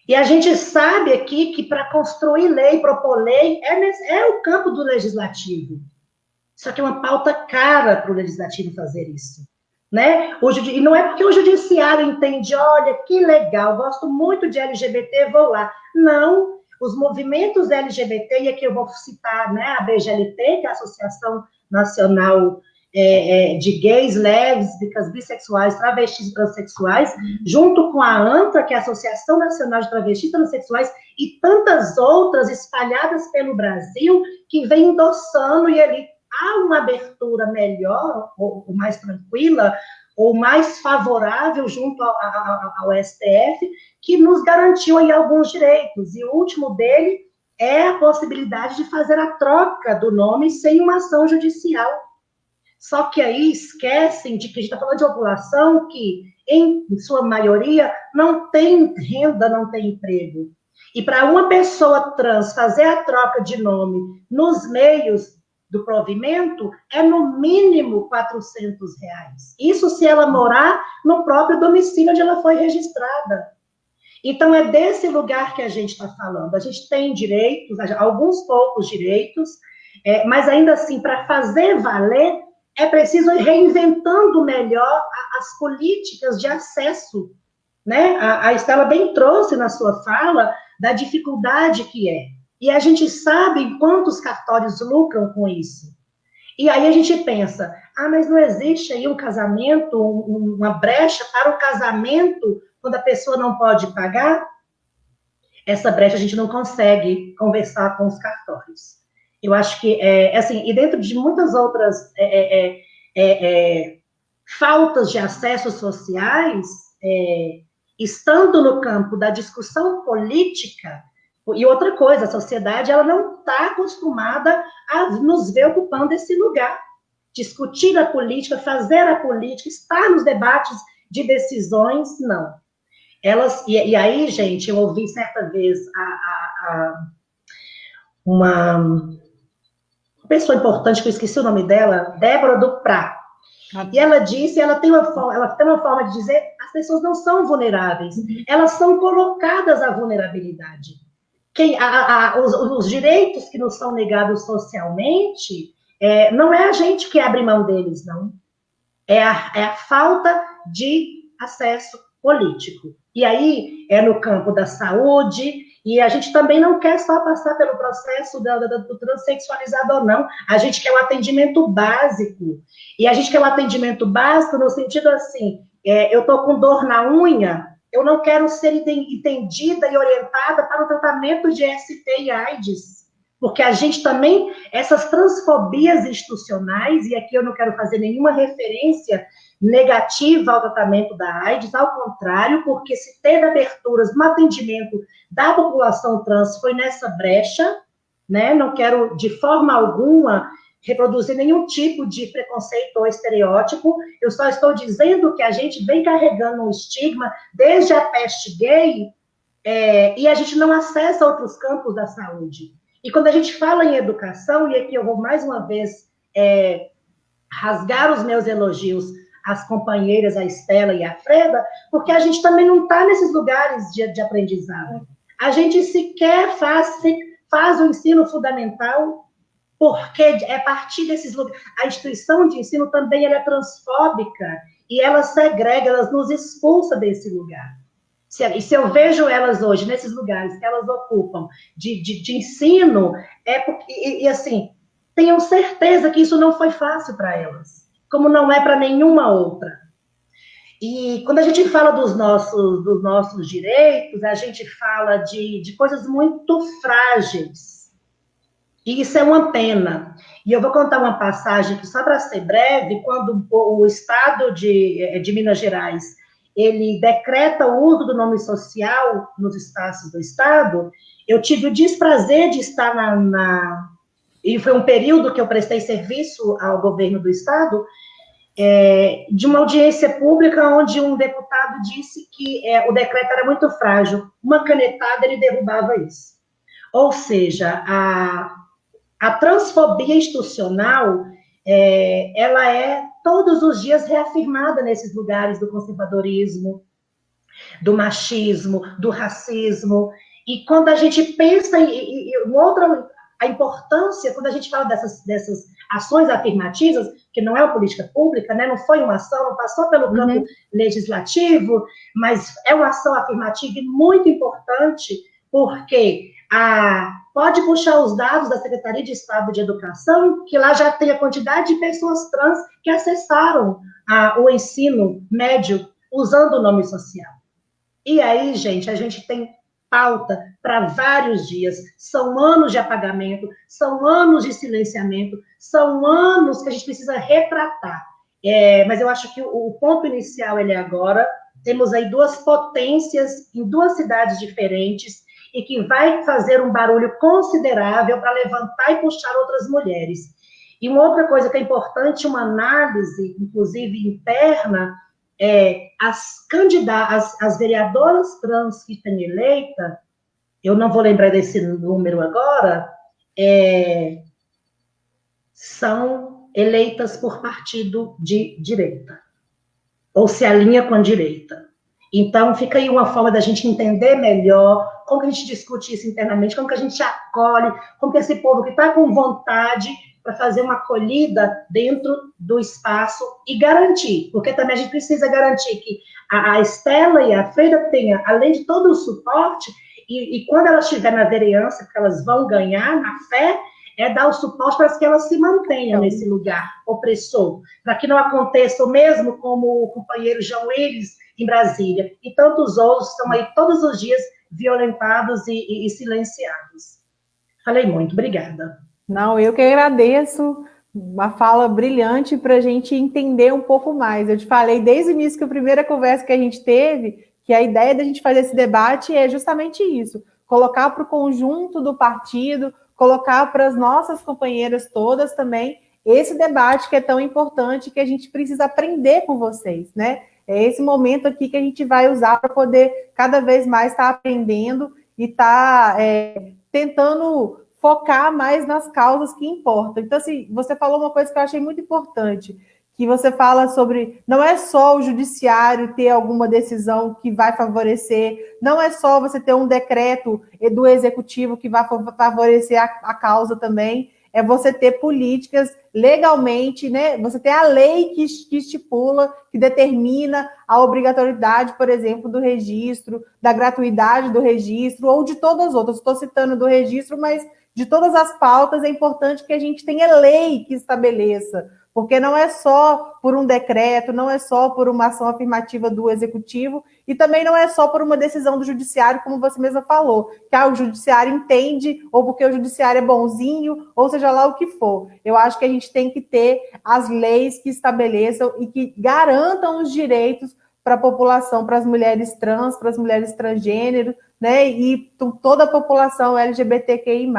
E a gente sabe aqui que para construir lei, propor lei, é o campo do legislativo. Só que é uma pauta cara para o legislativo fazer isso. Né? E não é porque o judiciário entende, olha, que legal, gosto muito de LGBT, vou lá. Não, os movimentos LGBT, e aqui eu vou citar, né, a BGLT, que é a Associação Nacional de Gays, Lésbicas, Bissexuais, Travestis e Transsexuais, junto com a ANTRA, que é a Associação Nacional de Travestis e Transsexuais, e tantas outras espalhadas pelo Brasil, que vem endossando, e ali há uma abertura melhor, ou mais tranquila, ou mais favorável junto ao STF, que nos garantiu aí alguns direitos, e o último dele é a possibilidade de fazer a troca do nome sem uma ação judicial. Só que aí esquecem de que a gente está falando de população que, em sua maioria, não tem renda, não tem emprego. E para uma pessoa trans fazer a troca de nome nos meios do provimento, é no mínimo R$400. Isso se ela morar no próprio domicílio onde ela foi registrada. Então, é desse lugar que a gente está falando. A gente tem direitos, alguns poucos direitos, mas ainda assim, para fazer valer, é preciso ir reinventando melhor as políticas de acesso, né? A Estela bem trouxe na sua fala da dificuldade que é. E a gente sabe quantos cartórios lucram com isso. E aí a gente pensa, mas não existe aí um casamento, uma brecha para o casamento quando a pessoa não pode pagar? Essa brecha a gente não consegue conversar com os cartórios. Eu acho que, assim, e dentro de muitas outras faltas de acesso sociais, estando no campo da discussão política, e outra coisa, a sociedade ela não está acostumada a nos ver ocupando esse lugar. Discutir a política, fazer a política, estar nos debates de decisões, não. E aí, gente, eu ouvi certa vez uma pessoa importante, que eu esqueci o nome dela, Débora Duprá. E ela disse, ela tem uma forma de dizer, as pessoas não são vulneráveis, elas são colocadas à vulnerabilidade. Os direitos que nos são negados socialmente, não é a gente que abre mão deles, não. É a falta de acesso político. E aí é no campo da saúde, e a gente também não quer só passar pelo processo do transexualizado ou não, a gente quer um atendimento básico. E a gente quer um atendimento básico no sentido assim, eu estou com dor na unha, eu não quero ser entendida e orientada para o tratamento de ST e AIDS. Porque a gente também, essas transfobias institucionais, e aqui eu não quero fazer nenhuma referência negativa ao tratamento da AIDS, ao contrário, porque se teve aberturas no atendimento da população trans, foi nessa brecha, né? Não quero, de forma alguma, reproduzir nenhum tipo de preconceito ou estereótipo, eu só estou dizendo que a gente vem carregando um estigma desde a peste gay, e a gente não acessa outros campos da saúde. E quando a gente fala em educação, e aqui eu vou mais uma vez rasgar os meus elogios às companheiras, a Estela e a Freda, porque a gente também não está nesses lugares de aprendizado. A gente sequer faz o ensino fundamental, porque é a partir desses lugares. A instituição de ensino também ela é transfóbica, e ela segrega, ela nos expulsa desse lugar. E se eu vejo elas hoje, nesses lugares que elas ocupam de ensino, porque, assim, tenham certeza que isso não foi fácil para elas, como não é para nenhuma outra. E quando a gente fala dos nossos direitos, a gente fala de coisas muito frágeis. E isso é uma pena. E eu vou contar uma passagem que, só para ser breve, quando o Estado de Minas Gerais ele decreta o uso do nome social nos espaços do Estado, eu tive o desprazer de estar e foi um período que eu prestei serviço ao governo do Estado, de uma audiência pública onde um deputado disse que o decreto era muito frágil, uma canetada ele derrubava isso. Ou seja, a transfobia institucional, ela é todos os dias reafirmada nesses lugares do conservadorismo, do machismo, do racismo. E quando a gente pensa a importância, quando a gente fala dessas ações afirmativas, que não é uma política pública, né? Não foi uma ação, não passou pelo campo legislativo, mas é uma ação afirmativa e muito importante, porque pode puxar os dados da Secretaria de Estado de Educação, que lá já tem a quantidade de pessoas trans que acessaram o ensino médio usando o nome social. E aí, gente, a gente tem pauta para vários dias. São anos de apagamento, são anos de silenciamento, são anos que a gente precisa retratar. Mas eu acho que o ponto inicial é agora. Temos aí duas potências em duas cidades diferentes, e que vai fazer um barulho considerável para levantar e puxar outras mulheres. E uma outra coisa que é importante, uma análise, inclusive interna, as vereadoras trans que têm eleita, eu não vou lembrar desse número agora, são eleitas por partido de direita, ou se alinha com a direita. Então, fica aí uma forma da gente entender melhor como que a gente discute isso internamente, como que a gente acolhe, como que esse povo que está com vontade para fazer uma acolhida dentro do espaço e garantir, porque também a gente precisa garantir que a Estela e a Freda tenham, além de todo o suporte, e quando elas estiverem na vereança, porque elas vão ganhar na fé, dar o suporte para que elas se mantenham nesse lugar opressor, para que não aconteça o mesmo como o companheiro João Willis em Brasília, e tantos outros estão aí todos os dias violentados e silenciados. Falei muito, obrigada. Não, eu que agradeço, uma fala brilhante para a gente entender um pouco mais. Eu te falei desde o início que a primeira conversa que a gente teve, que a ideia da gente fazer esse debate é justamente isso, colocar para o conjunto do partido, colocar para as nossas companheiras todas também esse debate que é tão importante, que a gente precisa aprender com vocês, né? É esse momento aqui que a gente vai usar para poder cada vez mais estar aprendendo e estar tentando focar mais nas causas que importam. Então, assim, você falou uma coisa que eu achei muito importante, que você fala sobre, não é só o judiciário ter alguma decisão que vai favorecer, não é só você ter um decreto do executivo que vai favorecer a causa também, é você ter políticas legalmente, né? Você ter a lei que estipula, que determina a obrigatoriedade, por exemplo, do registro, da gratuidade do registro, ou de todas as outras. Estou citando do registro, mas de todas as pautas é importante que a gente tenha lei que estabeleça, porque não é só por um decreto, não é só por uma ação afirmativa do executivo, e também não é só por uma decisão do judiciário, como você mesma falou, que o judiciário entende, ou porque o judiciário é bonzinho, ou seja lá o que for. Eu acho que a gente tem que ter as leis que estabeleçam e que garantam os direitos para a população, para as mulheres trans, para as mulheres transgênero, né, e toda a população LGBTQI+.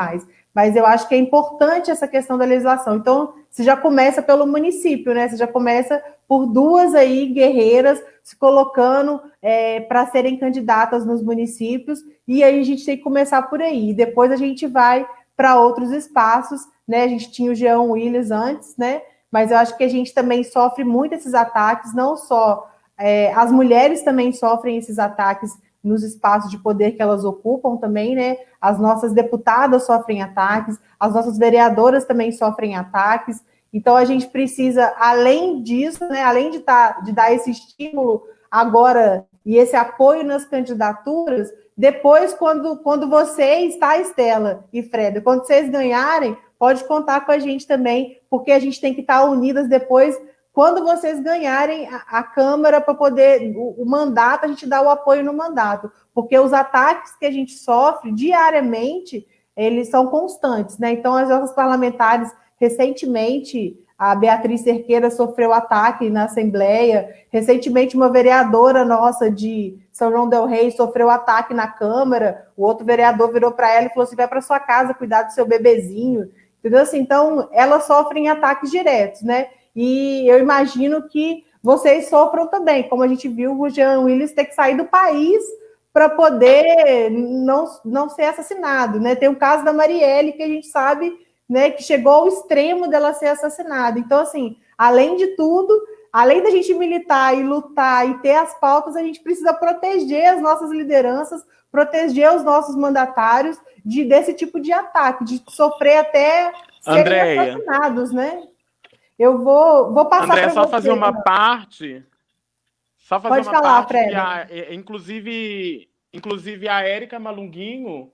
Mas eu acho que é importante essa questão da legislação. Então, você já começa pelo município, né? Você já começa por duas aí guerreiras se colocando para serem candidatas nos municípios, e aí a gente tem que começar por aí. Depois a gente vai para outros espaços, né? A gente tinha o Jean Willis antes, né? Mas eu acho que a gente também sofre muito esses ataques, não só as mulheres também sofrem esses ataques nos espaços de poder que elas ocupam também, né? As nossas deputadas sofrem ataques, as nossas vereadoras também sofrem ataques. Então, a gente precisa, além disso, né, além de dar esse estímulo agora e esse apoio nas candidaturas, depois, quando vocês, tá, Estela e Freda, quando vocês ganharem, pode contar com a gente também, porque a gente tem que estar unidas depois. Quando vocês ganharem a Câmara para poder, o mandato, a gente dá o apoio no mandato, porque os ataques que a gente sofre diariamente, eles são constantes, né? Então, as nossas parlamentares, recentemente, a Beatriz Cerqueira sofreu ataque na Assembleia, recentemente uma vereadora nossa de São João del Rei sofreu ataque na Câmara, o outro vereador virou para ela e falou assim, vai para sua casa cuidar do seu bebezinho, entendeu? Assim, então, elas sofrem ataques diretos, né? E eu imagino que vocês sofram também, como a gente viu o Jean Willis ter que sair do país para poder não ser assassinado, né? Tem o caso da Marielle, que a gente sabe, né, que chegou ao extremo dela ser assassinada. Então, assim, além de tudo, além da gente militar e lutar e ter as pautas, a gente precisa proteger as nossas lideranças, proteger os nossos mandatários desse tipo de ataque, de sofrer até serem assassinados, né? Eu vou passar para você. André, só fazer uma parte. Só fazer Pode uma falar, parte que inclusive a Érica Malunguinho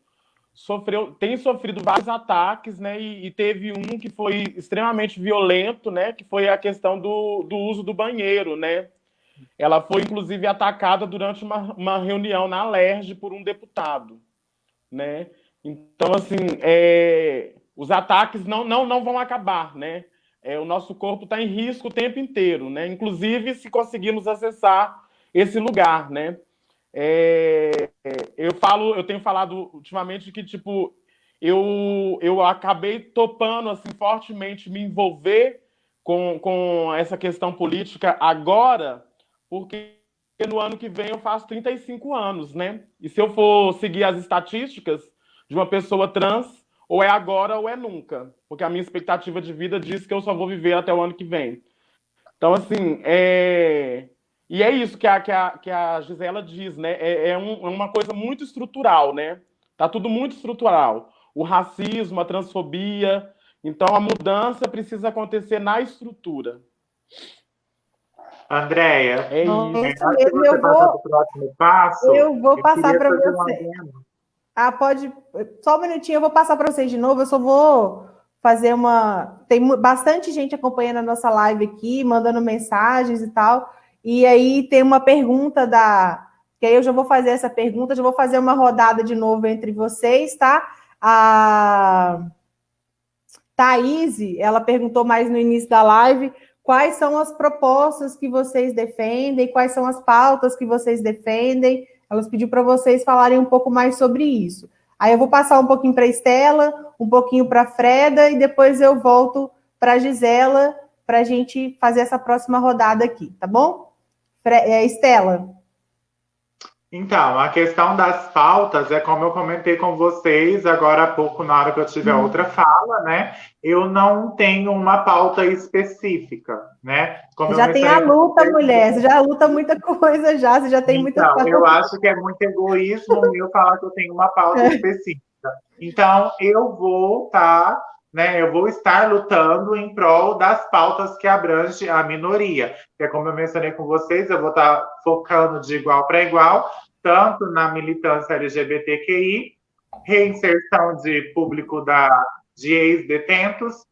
tem sofrido vários ataques, né? E teve um que foi extremamente violento, né? Que foi a questão do uso do banheiro, né? Ela foi, inclusive, atacada durante uma reunião na Alerj por um deputado, né? Então, assim, os ataques não vão acabar, né? O nosso corpo está em risco o tempo inteiro, né? Inclusive se conseguirmos acessar esse lugar, né? Eu tenho falado ultimamente que tipo eu acabei topando assim fortemente me envolver com essa questão política agora, porque no ano que vem eu faço 35 anos, né? E se eu for seguir as estatísticas de uma pessoa trans, ou é agora ou é nunca, porque a minha expectativa de vida diz que eu só vou viver até o ano que vem. Então, assim, e é isso que a Gisela diz, né? Uma coisa muito estrutural, né? Tá tudo muito estrutural. O racismo, a transfobia. Então, a mudança precisa acontecer na estrutura. Andréia, é isso. Mesmo. Eu vou passar para você. Pode. Só um minutinho, eu vou passar para vocês de novo. Eu só vou fazer uma. Tem bastante gente acompanhando a nossa live aqui, mandando mensagens e tal. E aí tem uma pergunta que aí eu já vou fazer essa pergunta, já vou fazer uma rodada de novo entre vocês, tá? A Thaís, ela perguntou mais no início da live quais são as propostas que vocês defendem, quais são as pautas que vocês defendem. Elas pediu para vocês falarem um pouco mais sobre isso. Aí eu vou passar um pouquinho para a Estela, um pouquinho para a Freda, e depois eu volto para a Gisela, para a gente fazer essa próxima rodada aqui, tá bom? Estela. Então, a questão das pautas é como eu comentei com vocês agora há pouco, na hora que eu tive a outra fala, né? Eu não tenho uma pauta específica, né? Como Você eu já tem a mencionei com luta, vocês, mulher. Você já luta muita coisa já. Você já tem muita então, pauta. eu acho que é muito egoísmo meu falar que eu tenho uma pauta específica. Então, eu vou né? Eu vou estar lutando em prol das pautas que abrange a minoria. Que é como eu mencionei com vocês, eu vou estar focando de igual para igual, tanto na militância LGBTQI, reinserção de público de ex-detentos,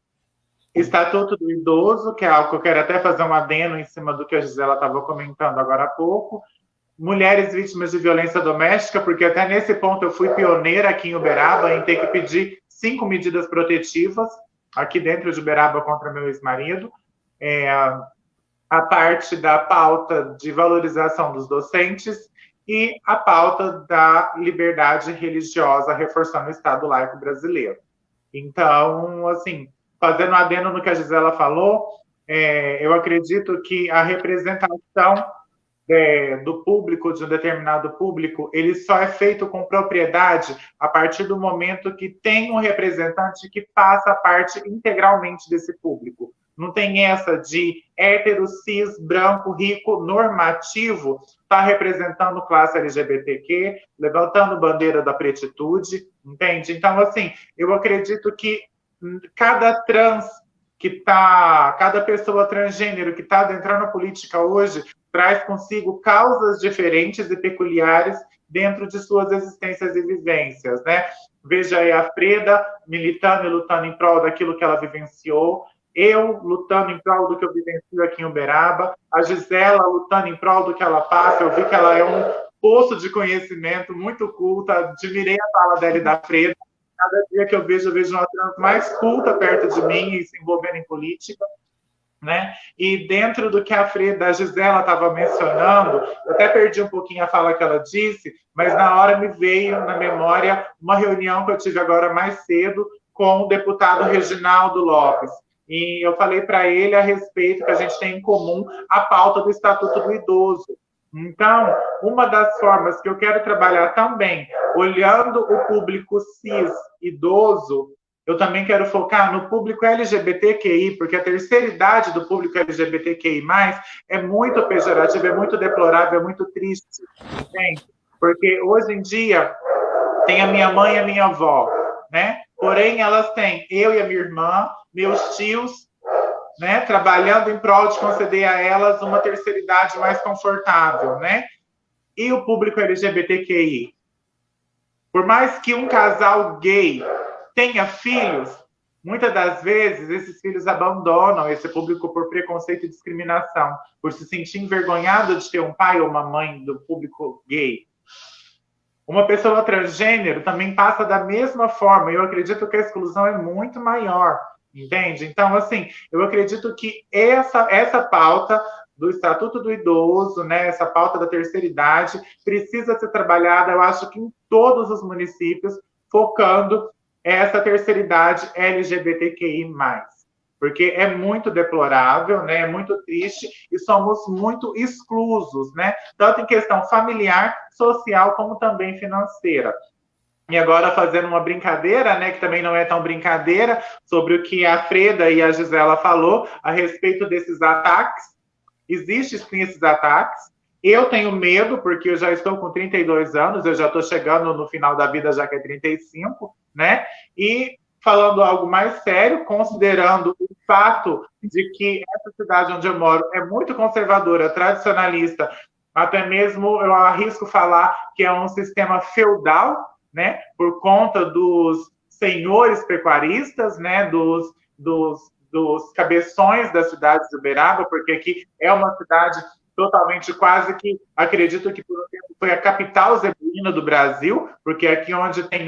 Estatuto do Idoso, que é algo que eu quero até fazer um adendo em cima do que a Gisela estava comentando agora há pouco, mulheres vítimas de violência doméstica, porque até nesse ponto eu fui pioneira aqui em Uberaba em ter que pedir 5 medidas protetivas aqui dentro de Uberaba contra meu ex-marido. A parte da pauta de valorização dos docentes e a pauta da liberdade religiosa, reforçando o Estado laico brasileiro. Então, assim, fazendo adendo no que a Gisela falou, eu acredito que a representação do público, de um determinado público, ele só é feito com propriedade a partir do momento que tem um representante que faça parte integralmente desse público. Não tem essa de hétero, cis, branco, rico, normativo, tá representando classe LGBTQ, levantando bandeira da pretitude, entende? Então, assim, eu acredito que cada cada pessoa transgênero que está adentrando a política hoje traz consigo causas diferentes e peculiares dentro de suas existências e vivências, né? Veja aí a Freda militando e lutando em prol daquilo que ela vivenciou, eu lutando em prol do que eu vivencio aqui em Uberaba, a Gisela lutando em prol do que ela passa, eu vi que ela é um poço de conhecimento, muito culta, admirei a fala dela e da Freda, cada dia que eu vejo uma trans mais culta perto de mim e se envolvendo em política, né? E dentro do que a Freda, a Gisela estava mencionando, eu até perdi um pouquinho a fala que ela disse, mas na hora me veio na memória uma reunião que eu tive agora mais cedo com o deputado Reginaldo Lopes. E eu falei para ele a respeito que a gente tem em comum a pauta do Estatuto do Idoso. Então, uma das formas que eu quero trabalhar também, olhando o público cis idoso, eu também quero focar no público LGBTQI, porque a terceira idade do público LGBTQI+, é muito pejorativa, é muito deplorável, é muito triste, entende? Porque hoje em dia tem a minha mãe e a minha avó, né? Porém, elas têm eu e a minha irmã, meus tios, né? Trabalhando em prol de conceder a elas uma terceira idade mais confortável, né? E o público LGBTQI? Por mais que um casal gay tenha filhos, muitas das vezes esses filhos abandonam esse público por preconceito e discriminação, por se sentir envergonhado de ter um pai ou uma mãe do público gay. Uma pessoa transgênero também passa da mesma forma, e eu acredito que a exclusão é muito maior, entende? Então, assim, eu acredito que essa pauta do Estatuto do Idoso, né, essa pauta da terceira idade, precisa ser trabalhada, eu acho que em todos os municípios, focando essa terceira idade LGBTQI+. Porque é muito deplorável, né? É muito triste e somos muito exclusos, né? Tanto em questão familiar, social, como também financeira. E agora fazendo uma brincadeira, né, que também não é tão brincadeira, sobre o que a Freda e a Gisela falou a respeito desses ataques. Existem sim esses ataques. Eu tenho medo, porque eu já estou com 32 anos, eu já estou chegando no final da vida, já que é 35, né? E falando algo mais sério, considerando o fato de que essa cidade onde eu moro é muito conservadora, tradicionalista, até mesmo eu arrisco falar que é um sistema feudal, né? Por conta dos senhores pecuaristas, né? Dos cabeções da cidade de Uberaba, porque aqui é uma cidade totalmente, quase que, acredito que por um tempo foi a capital zebuína do Brasil, porque aqui onde tem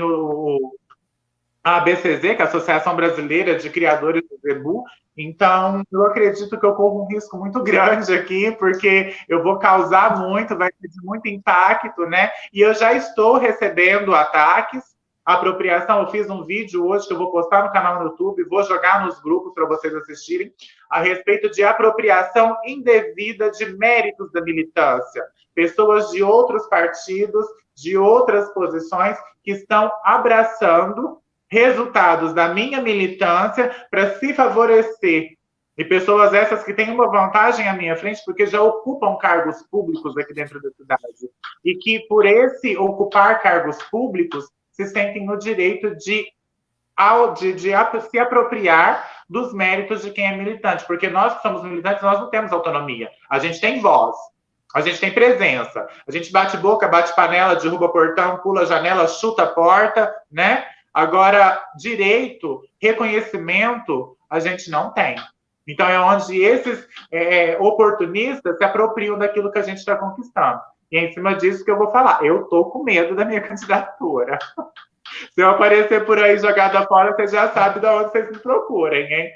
a ABCZ, que é a Associação Brasileira de Criadores do Zebu. Então, eu acredito que eu corro um risco muito grande aqui, porque eu vou causar muito, vai ter muito impacto, né? E eu já estou recebendo ataques, apropriação. Eu fiz um vídeo hoje que eu vou postar no canal no YouTube, vou jogar nos grupos para vocês assistirem, a respeito de apropriação indevida de méritos da militância. pessoas de outros partidos, de outras posições, que estão abraçando resultados da minha militância para se favorecer. E pessoas essas que têm uma vantagem à minha frente, porque já ocupam cargos públicos aqui dentro da cidade. E que, por esse ocupar cargos públicos, se sentem no direito de se apropriar dos méritos de quem é militante. Porque nós que somos militantes, nós não temos autonomia. A gente tem voz, a gente tem presença. A gente bate boca, bate panela, derruba portão, pula janela, chuta a porta, né? Agora, direito, reconhecimento, a gente não tem. Então, é onde esses oportunistas se apropriam daquilo que a gente está conquistando. E é em cima disso que eu vou falar. Eu estou com medo da minha candidatura. Se eu aparecer por aí jogada fora, você já sabe de onde vocês me procurem, hein?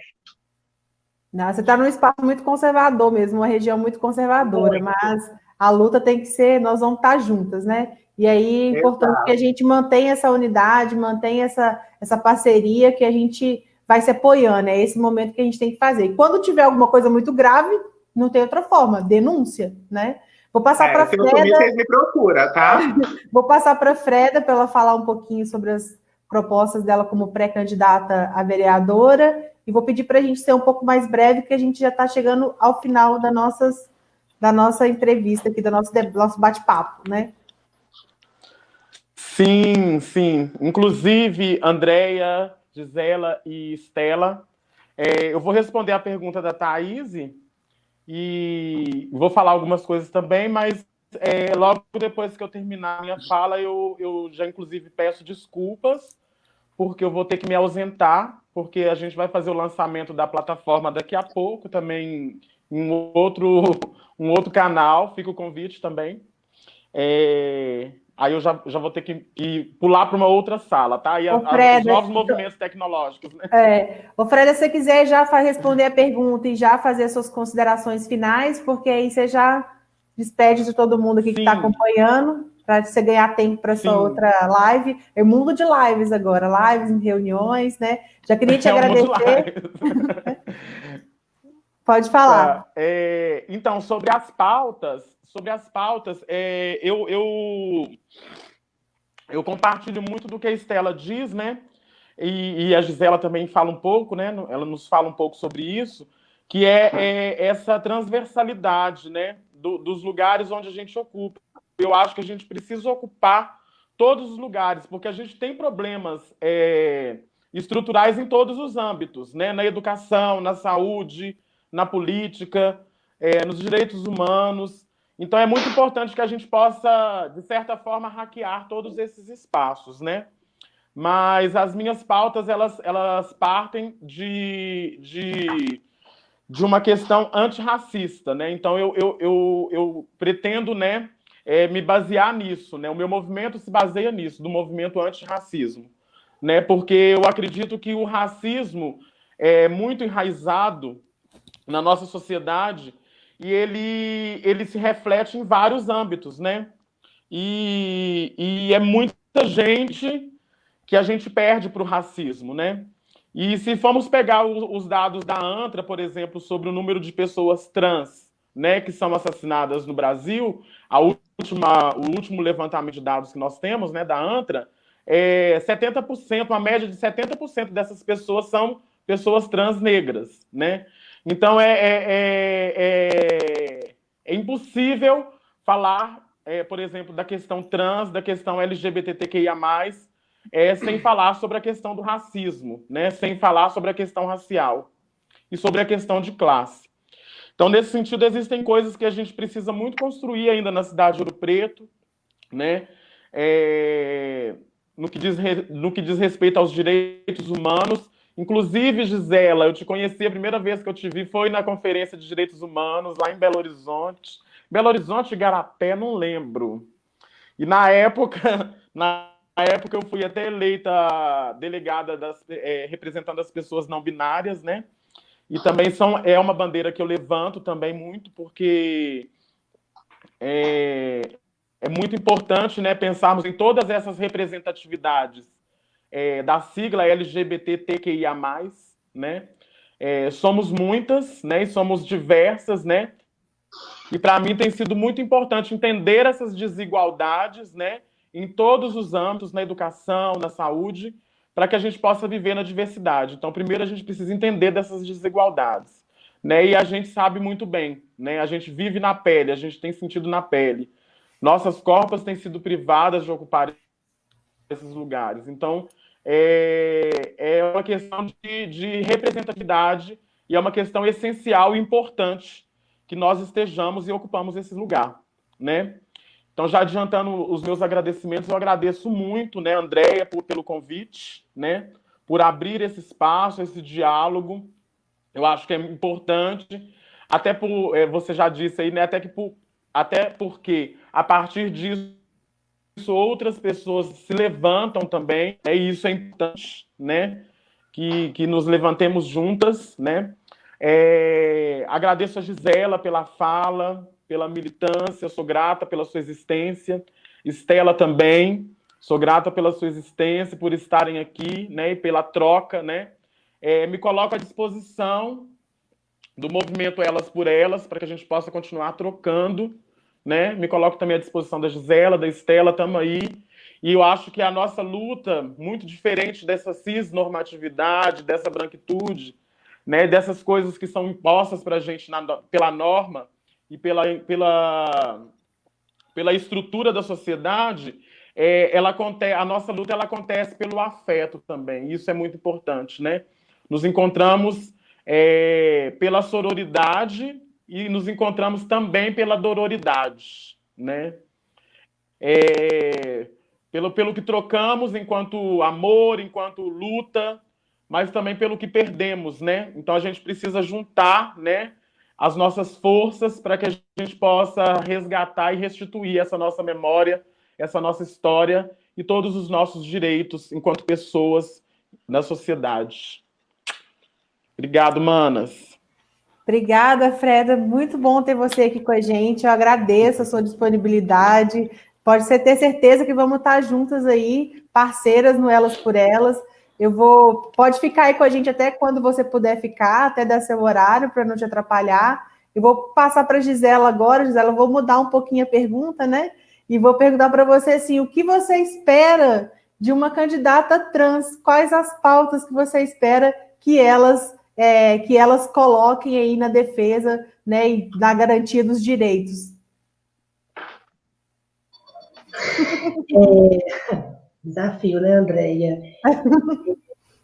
Não, você está num espaço muito conservador mesmo, uma região muito conservadora, mas a luta tem que ser, nós vamos estar juntas, né? E aí é importante que a gente mantenha essa unidade, mantenha essa parceria, que a gente vai se apoiando. É esse momento que a gente tem que fazer. E quando tiver alguma coisa muito grave, não tem outra forma, denúncia, né? Vou passar para a Freda. Vocês me procuram, tá? Vou passar para a Freda para ela falar um pouquinho sobre as propostas dela como pré-candidata a vereadora. E vou pedir para a gente ser um pouco mais breve, porque a gente já está chegando ao final da nossa entrevista aqui, do nosso bate-papo, né? Sim, sim. Inclusive, Andréia, Gisela e Estela, eu vou responder a pergunta da Thaís e vou falar algumas coisas também, mas logo depois que eu terminar a minha fala, eu já, inclusive, peço desculpas, porque eu vou ter que me ausentar, porque a gente vai fazer o lançamento da plataforma daqui a pouco, também em um outro canal, fica o convite também. Aí eu já vou ter que pular para uma outra sala, tá? E os novos movimentos tecnológicos, né? Ô, Freda, se você quiser já responder a pergunta e já fazer suas considerações finais, porque aí você já despede de todo mundo aqui que está acompanhando, para você ganhar tempo para essa outra live. É o mundo de lives agora, lives em reuniões, né? Já queria te agradecer. Pode falar. Então, sobre as pautas, eu compartilho muito do que a Estela diz, né? E a Gisela também fala um pouco, né? Ela nos fala um pouco sobre isso, que é essa transversalidade, né? Dos lugares onde a gente ocupa. Eu acho que a gente precisa ocupar todos os lugares, porque a gente tem problemas estruturais em todos os âmbitos, né? Na educação, na saúde, na política, nos direitos humanos. Então, é muito importante que a gente possa, de certa forma, hackear todos esses espaços, né? Mas as minhas pautas, elas partem de uma questão antirracista, né? Então, eu pretendo, né, me basear nisso, né? O meu movimento se baseia nisso, do movimento antirracismo, né? Porque eu acredito que o racismo é muito enraizado na nossa sociedade e ele se reflete em vários âmbitos, né? E é muita gente que a gente perde para o racismo, né? E se formos pegar os dados da ANTRA, por exemplo, sobre o número de pessoas trans, né, que são assassinadas no Brasil, o último levantamento de dados que nós temos, né, da ANTRA, 70%, uma média de 70% dessas pessoas são pessoas trans negras, né? Então, é impossível falar, por exemplo, da questão trans, da questão LGBTQIA+, sem falar sobre a questão do racismo, né? Sem falar sobre a questão racial e sobre a questão de classe. Então, nesse sentido, existem coisas que a gente precisa muito construir ainda na cidade de Ouro Preto, né? No que diz respeito aos direitos humanos. Inclusive, Gisela, eu te conheci, a primeira vez que eu te vi foi na Conferência de Direitos Humanos, lá em Belo Horizonte. Belo Horizonte, Igarapé, não lembro. E na época eu fui até eleita delegada representando as pessoas não binárias, né? E também é uma bandeira que eu levanto também muito, porque é muito importante, né, pensarmos em todas essas representatividades da sigla LGBTQIA+, né? Somos muitas, né? E somos diversas, né? E para mim tem sido muito importante entender essas desigualdades, né, em todos os âmbitos, na educação, na saúde, para que a gente possa viver na diversidade. Então, primeiro a gente precisa entender dessas desigualdades, né? E a gente sabe muito bem, né? A gente vive na pele, a gente tem sentido na pele. Nossas corpas têm sido privadas de ocupar esses lugares. Então, é uma questão de representatividade e é uma questão essencial e importante que nós estejamos e ocupamos esse lugar, né? Então, já adiantando os meus agradecimentos, eu agradeço muito, né, Andréia, pelo convite, né, por abrir esse espaço, esse diálogo. Eu acho que é importante, até por, você já disse aí, né, até porque, a partir disso, outras pessoas se levantam também, e isso é importante, né, que nos levantemos juntas, né. Agradeço a Gisela pela fala, pela militância, sou grata pela sua existência. Estela também, sou grata pela sua existência, por estarem aqui, né, e pela troca, né. Me coloco à disposição do movimento Elas por Elas, para que a gente possa continuar trocando, né. Me coloco também à disposição da Gisela, da Estela, estamos aí. E eu acho que a nossa luta, muito diferente dessa cisnormatividade, dessa branquitude, né, dessas coisas que são impostas para a gente pela norma e pela estrutura da sociedade, a nossa luta ela acontece pelo afeto também. Isso é muito importante, né? Nos encontramos pela sororidade e nos encontramos também pela dororidade, né? Pelo que trocamos enquanto amor, enquanto luta, mas também pelo que perdemos, né? Então a gente precisa juntar, né, as nossas forças para que a gente possa resgatar e restituir essa nossa memória, essa nossa história e todos os nossos direitos enquanto pessoas na sociedade. Obrigado, manas. Obrigada, Freda. Muito bom ter você aqui com a gente. Eu agradeço a sua disponibilidade. Pode ter certeza que vamos estar juntas aí, parceiras no Elas por Elas. Pode ficar aí com a gente até quando você puder ficar, até dar seu horário, para não te atrapalhar. Eu vou passar para a Gisela agora. Gisela, eu vou mudar um pouquinho a pergunta, né? E vou perguntar para você assim, o que você espera de uma candidata trans? Quais as pautas que você espera que elas coloquem aí na defesa, né, e na garantia dos direitos? Desafio, né, Andréia?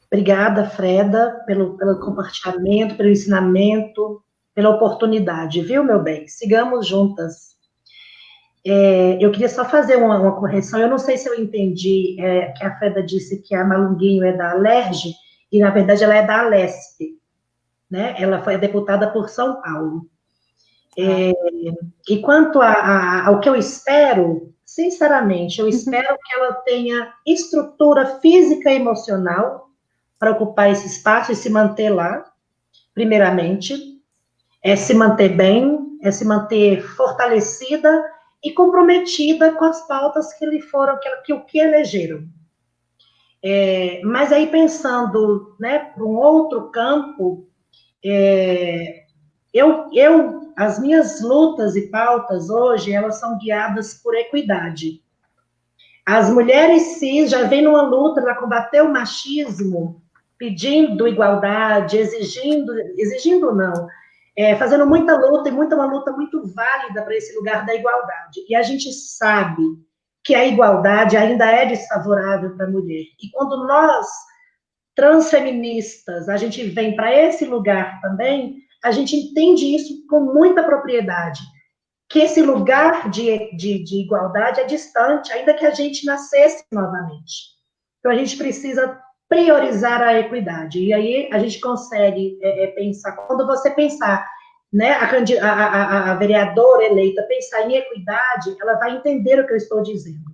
Obrigada, Freda, pelo compartilhamento, pelo ensinamento, pela oportunidade, viu, meu bem? Sigamos juntas. Eu queria só fazer uma correção. Eu não sei se eu entendi que a Freda disse que a Malunguinho é da Alerj, e, na verdade, ela é da Alesp, né? Ela foi deputada por São Paulo. E quanto ao que eu espero, sinceramente, eu espero que ela tenha estrutura física e emocional para ocupar esse espaço e se manter lá, primeiramente, se manter bem, se manter fortalecida e comprometida com as pautas que lhe foram, que elegeram. Mas aí, pensando, né, para um outro campo, as minhas lutas e pautas hoje, elas são guiadas por equidade. As mulheres cis já vêm numa luta para combater o machismo, pedindo igualdade, exigindo não, fazendo muita luta, e uma luta muito válida para esse lugar da igualdade. E a gente sabe que a igualdade ainda é desfavorável para a mulher. E quando nós, transfeministas, a gente vem para esse lugar também, a gente entende isso com muita propriedade, que esse lugar de igualdade é distante, ainda que a gente nascesse novamente. Então, a gente precisa priorizar a equidade, e aí a gente consegue pensar, quando você pensar, né, a vereadora eleita pensar em equidade, ela vai entender o que eu estou dizendo.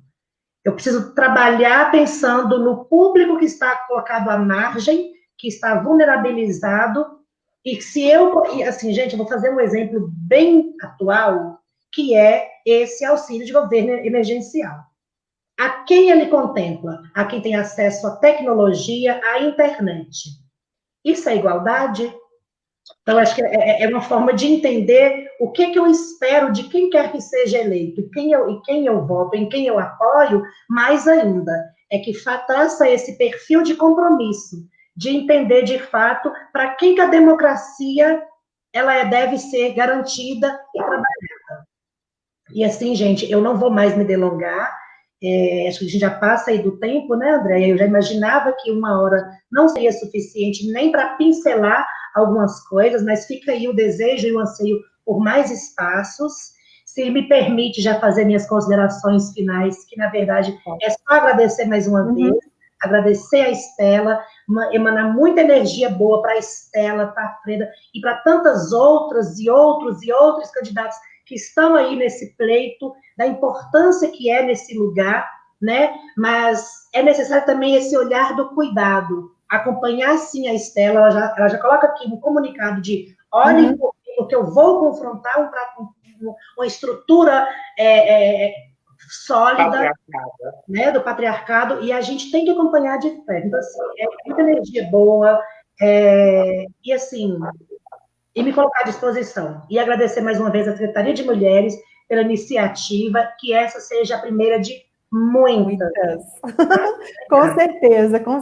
Eu preciso trabalhar pensando no público que está colocado à margem, que está vulnerabilizado, e assim, gente, eu vou fazer um exemplo bem atual, que é esse auxílio de governo emergencial. A quem ele contempla? A quem tem acesso à tecnologia, à internet. Isso é igualdade? Então, acho que é uma forma de entender o que eu espero de quem quer que seja eleito, e quem eu voto, em quem eu apoio, mais ainda, é que traça esse perfil de compromisso, de entender, de fato, para quem que a democracia deve ser garantida e trabalhada. E assim, gente, eu não vou mais me delongar, acho que a gente já passa aí do tempo, né, André? Eu já imaginava que 1 hora não seria suficiente nem para pincelar algumas coisas, mas fica aí o desejo e o anseio por mais espaços. Se me permite já fazer minhas considerações finais, que na verdade é só agradecer mais uma vez, agradecer a Estela, emanar muita energia boa para a Estela, para a Freda e para tantas outras e outros candidatos que estão aí nesse pleito, da importância que é nesse lugar, né? Mas é necessário também esse olhar do cuidado, acompanhar sim a Estela, ela já coloca aqui no comunicado de olhem porque eu vou confrontar uma estrutura sólida, né, do patriarcado, e a gente tem que acompanhar de perto. Então, assim, é muita energia boa, e assim, e me colocar à disposição. E agradecer mais uma vez à Secretaria de Mulheres pela iniciativa, que essa seja a primeira de muitas. Com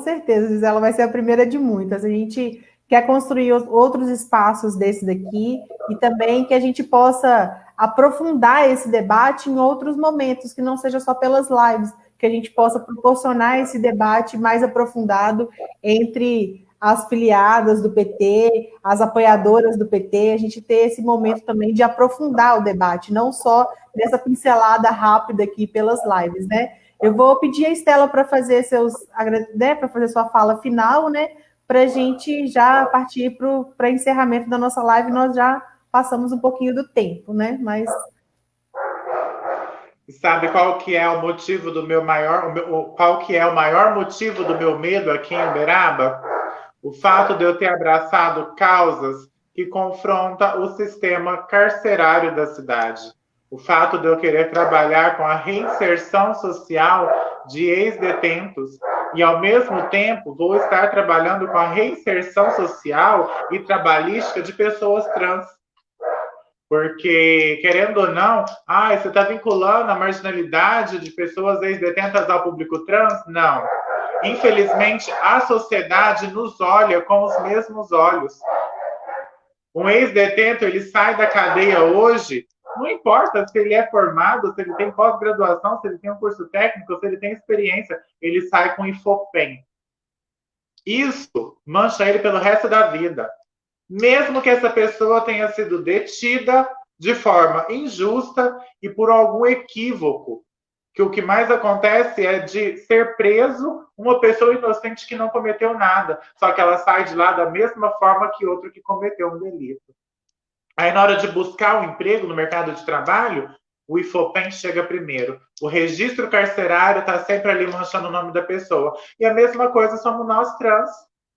certeza, Gisela, vai ser a primeira de muitas. A gente quer construir outros espaços desse daqui e também que a gente possa aprofundar esse debate em outros momentos, que não seja só pelas lives, que a gente possa proporcionar esse debate mais aprofundado entre as filiadas do PT, as apoiadoras do PT, a gente ter esse momento também de aprofundar o debate, não só nessa pincelada rápida aqui pelas lives, né? Eu vou pedir a Estela para fazer para fazer sua fala final, né? Para a gente já partir para encerramento da nossa live, nós já passamos um pouquinho do tempo, né? Mas sabe qual que é o motivo do meu qual que é o maior motivo do meu medo aqui em Uberaba? O fato de eu ter abraçado causas que confrontam o sistema carcerário da cidade. O fato de eu querer trabalhar com a reinserção social de ex-detentos e, ao mesmo tempo, vou estar trabalhando com a reinserção social e trabalhística de pessoas trans. Porque, querendo ou não, você está vinculando a marginalidade de pessoas ex-detentas ao público trans? Não. Infelizmente, a sociedade nos olha com os mesmos olhos. Um ex-detento, ele sai da cadeia hoje, não importa se ele é formado, se ele tem pós-graduação, se ele tem um curso técnico, se ele tem experiência, ele sai com IFOPEM. Isso mancha ele pelo resto da vida. Mesmo que essa pessoa tenha sido detida de forma injusta e por algum equívoco, que o que mais acontece é de ser preso uma pessoa inocente que não cometeu nada, só que ela sai de lá da mesma forma que outro que cometeu um delito. Aí, na hora de buscar um emprego no mercado de trabalho, o IFOPEM chega primeiro. O registro carcerário está sempre ali manchando o nome da pessoa. E a mesma coisa somos nós trans.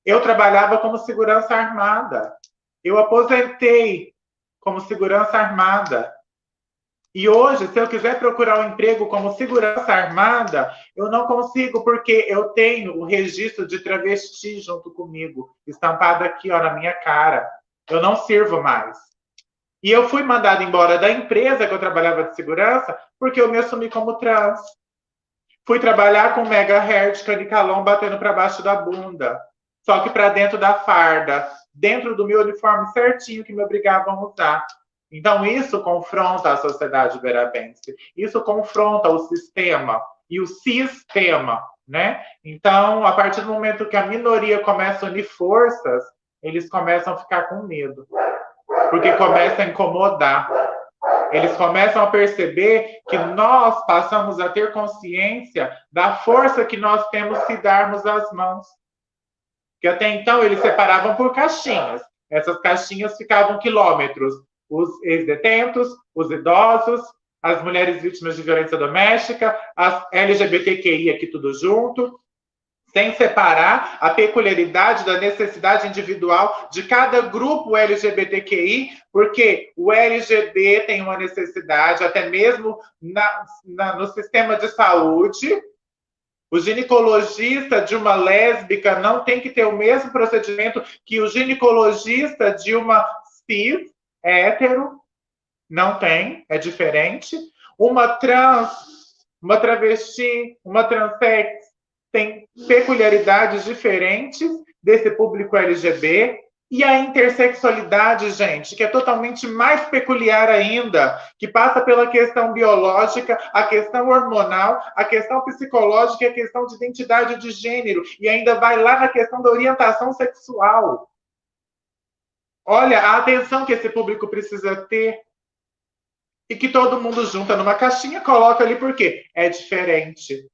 Eu trabalhava como segurança armada. Eu aposentei como segurança armada. E hoje, se eu quiser procurar um emprego como segurança armada, eu não consigo, porque eu tenho o registro de travesti junto comigo, estampado aqui, ó, na minha cara. Eu não sirvo mais. E eu fui mandada embora da empresa que eu trabalhava de segurança, porque eu me assumi como trans. Fui trabalhar com megahertz, canicalão, batendo para baixo da bunda. Só que para dentro da farda, dentro do meu uniforme certinho que me obrigavam a usar. Então, isso confronta a sociedade uberabense. Isso confronta o sistema e o sistema, né? Então, a partir do momento que a minoria começa a unir forças, eles começam a ficar com medo. Porque começa a incomodar. Eles começam a perceber que nós passamos a ter consciência da força que nós temos se darmos as mãos. Que até então eles separavam por caixinhas. Essas caixinhas ficavam quilômetros. Os ex-detentos, os idosos, as mulheres vítimas de violência doméstica, as LGBTQI aqui tudo junto, sem separar a peculiaridade da necessidade individual de cada grupo LGBTQI, porque o LGB tem uma necessidade, até mesmo no sistema de saúde. O ginecologista de uma lésbica não tem que ter o mesmo procedimento que o ginecologista de uma cis hétero. Não tem, é diferente. Uma trans, uma travesti, uma transex tem peculiaridades diferentes desse público LGBT. E a intersexualidade, gente, que é totalmente mais peculiar ainda, que passa pela questão biológica, a questão hormonal, a questão psicológica e a questão de identidade de gênero. E ainda vai lá na questão da orientação sexual. Olha, a atenção que esse público precisa ter. E que todo mundo junta numa caixinha, coloca ali por quê? É diferente.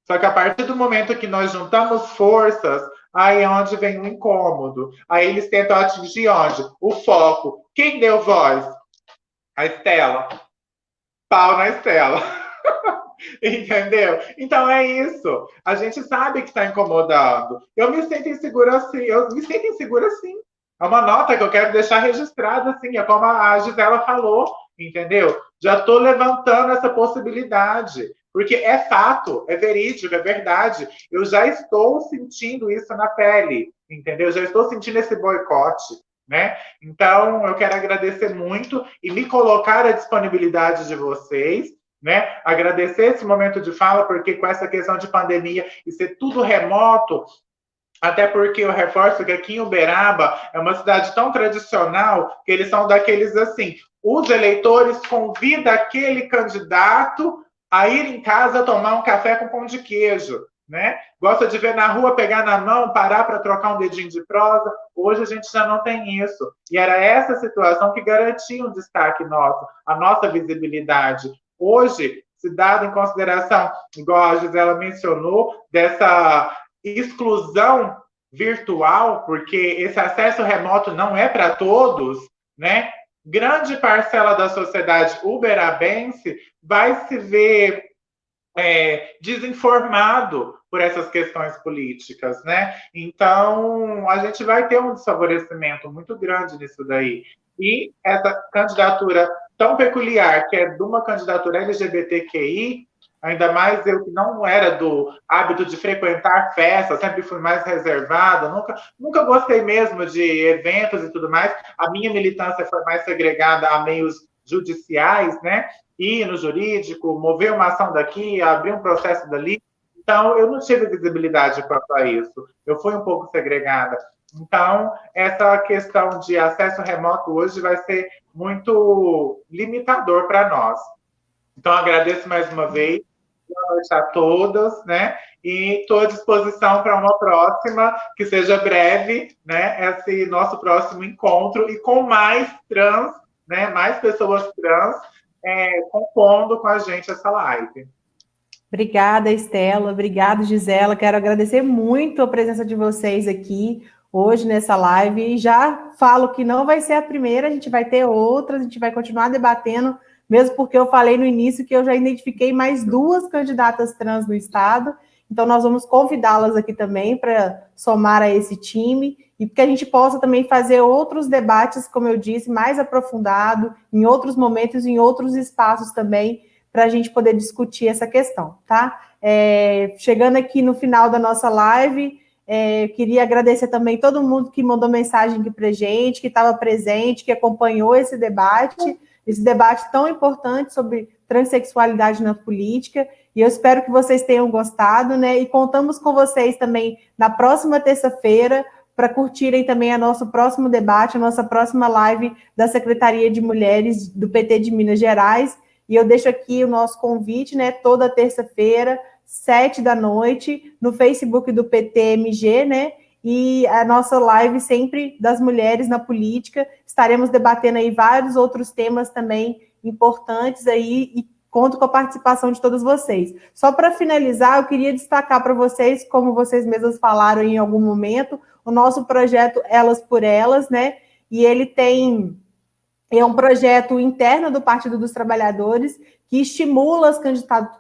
Só que a partir do momento que nós juntamos forças, aí é onde vem o incômodo. Aí eles tentam atingir onde? O foco. Quem deu voz? A Estela. Pau na Estela. Entendeu? Então é isso. A gente sabe que está incomodando. Eu me sinto insegura assim. É uma nota que eu quero deixar registrada assim. É como a Gisela falou. Entendeu? Já estou levantando essa possibilidade, porque é fato, é verídico, é verdade. Eu já estou sentindo isso na pele, entendeu? Já estou sentindo esse boicote, né? Então, eu quero agradecer muito e me colocar à disponibilidade de vocês, né? Agradecer esse momento de fala, porque com essa questão de pandemia e ser tudo remoto, até porque eu reforço que aqui em Uberaba é uma cidade tão tradicional que eles são daqueles assim, os eleitores convidam aquele candidato a ir em casa tomar um café com pão de queijo, né? Gosta de ver na rua, pegar na mão, parar para trocar um dedinho de prosa. Hoje a gente já não tem isso. E era essa situação que garantia um destaque nosso, a nossa visibilidade. Hoje, se dado em consideração, igual a Gisela mencionou, dessa exclusão virtual, porque esse acesso remoto não é para todos, né? Grande parcela da sociedade uberabense vai se ver desinformado por essas questões políticas, né? Então, a gente vai ter um desfavorecimento muito grande nisso daí. E essa candidatura tão peculiar, que é de uma candidatura LGBTQI, ainda mais eu que não era do hábito de frequentar festas, sempre fui mais reservada, nunca gostei mesmo de eventos e tudo mais. A minha militância foi mais segregada a meios judiciais, né? Ir no jurídico, mover uma ação daqui, abrir um processo dali. Então, eu não tive visibilidade quanto a isso. Eu fui um pouco segregada. Então, essa questão de acesso remoto hoje vai ser muito limitador para nós. Então, agradeço mais uma vez. Boa noite a todas, né? E estou à disposição para uma próxima, que seja breve, né? Esse nosso próximo encontro, e com mais trans, né? Mais pessoas trans compondo com a gente essa live. Obrigada, Estela. Obrigada, Gisela. Quero agradecer muito a presença de vocês aqui hoje nessa live. E já falo que não vai ser a primeira, a gente vai ter outras, a gente vai continuar debatendo, mesmo porque eu falei no início que eu já identifiquei mais 2 candidatas trans no estado, então nós vamos convidá-las aqui também para somar a esse time, e que a gente possa também fazer outros debates, como eu disse, mais aprofundado, em outros momentos, em outros espaços também, para a gente poder discutir essa questão, tá? Chegando aqui no final da nossa live, queria agradecer também todo mundo que mandou mensagem aqui para a gente, que estava presente, que acompanhou esse debate tão importante sobre transexualidade na política, e eu espero que vocês tenham gostado, né? E contamos com vocês também na próxima terça-feira para curtirem também o nosso próximo debate, a nossa próxima live da Secretaria de Mulheres do PT de Minas Gerais. E eu deixo aqui o nosso convite, né? Toda terça-feira, 19h, no Facebook do PTMG, né? E a nossa live sempre das mulheres na política. Estaremos debatendo aí vários outros temas também importantes aí, e conto com a participação de todos vocês. Só para finalizar, eu queria destacar para vocês, como vocês mesmas falaram em algum momento, o nosso projeto Elas por Elas, né? E ele é um projeto interno do Partido dos Trabalhadores que estimula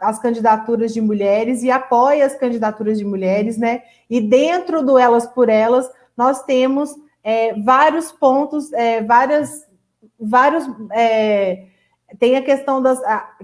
as candidaturas de mulheres e apoia as candidaturas de mulheres, né? E dentro do Elas por Elas, nós temos vários pontos, vários Tem a questão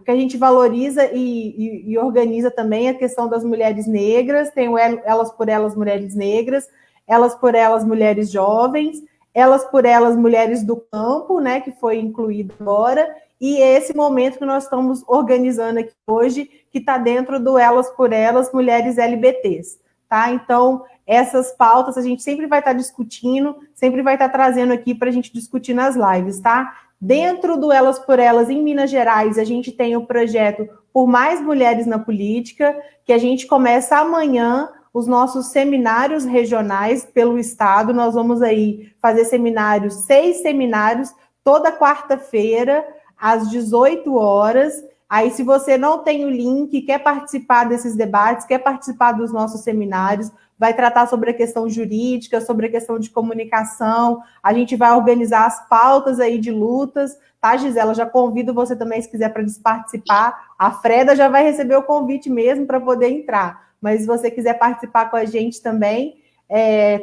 que a gente valoriza e organiza também a questão das mulheres negras, tem o Elas por Elas Mulheres Negras, Elas por Elas Mulheres Jovens, Elas por Elas Mulheres do Campo, né, que foi incluído agora, e esse momento que nós estamos organizando aqui hoje, que está dentro do Elas por Elas Mulheres LBTs, tá? Então, essas pautas a gente sempre vai estar discutindo, sempre vai estar trazendo aqui para a gente discutir nas lives, tá? Dentro do Elas por Elas, em Minas Gerais, a gente tem o projeto Por Mais Mulheres na Política, que a gente começa amanhã os nossos seminários regionais pelo estado. Nós vamos aí fazer 6 seminários, toda quarta-feira, às 18 horas. Aí, se você não tem o link, quer participar desses debates, quer participar dos nossos seminários, vai tratar sobre a questão jurídica, sobre a questão de comunicação, a gente vai organizar as pautas aí de lutas, tá, Gisela? Já convido você também, se quiser, para participar. A Freda já vai receber o convite mesmo para poder entrar, mas se você quiser participar com a gente também,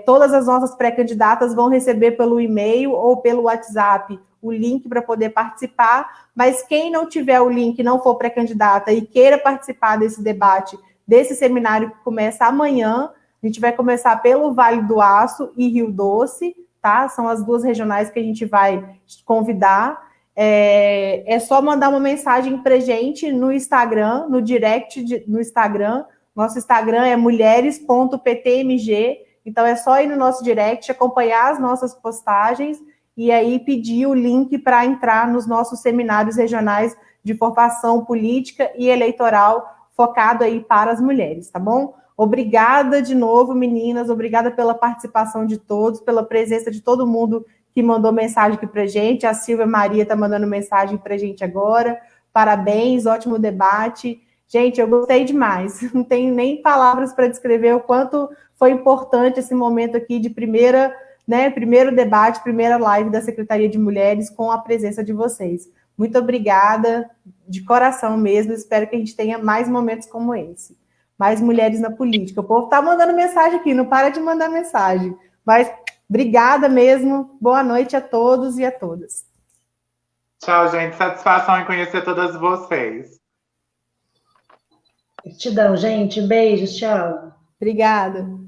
todas as nossas pré-candidatas vão receber pelo e-mail ou pelo WhatsApp o link para poder participar, mas quem não tiver o link, não for pré-candidata e queira participar desse debate, desse seminário que começa amanhã, a gente vai começar pelo Vale do Aço e Rio Doce, tá? São as 2 regionais que a gente vai convidar. É só mandar uma mensagem para a gente no Instagram, no direct no Instagram. Nosso Instagram é mulheres.ptmg, então é só ir no nosso direct, acompanhar as nossas postagens e aí pedir o link para entrar nos nossos seminários regionais de formação política e eleitoral focado aí para as mulheres, tá bom? Obrigada de novo, meninas, obrigada pela participação de todos, pela presença de todo mundo que mandou mensagem aqui para a gente. A Silvia Maria está mandando mensagem para a gente agora. Parabéns, ótimo debate. Gente, eu gostei demais. Não tenho nem palavras para descrever o quanto foi importante esse momento aqui de primeiro debate, primeira live da Secretaria de Mulheres com a presença de vocês. Muito obrigada, de coração mesmo. Espero que a gente tenha mais momentos como esse. Mais mulheres na política. O povo está mandando mensagem aqui, não para de mandar mensagem. Mas obrigada mesmo. Boa noite a todos e a todas. Tchau, gente. Satisfação em conhecer todas vocês. Gratidão, gente. Beijos, tchau. Obrigada.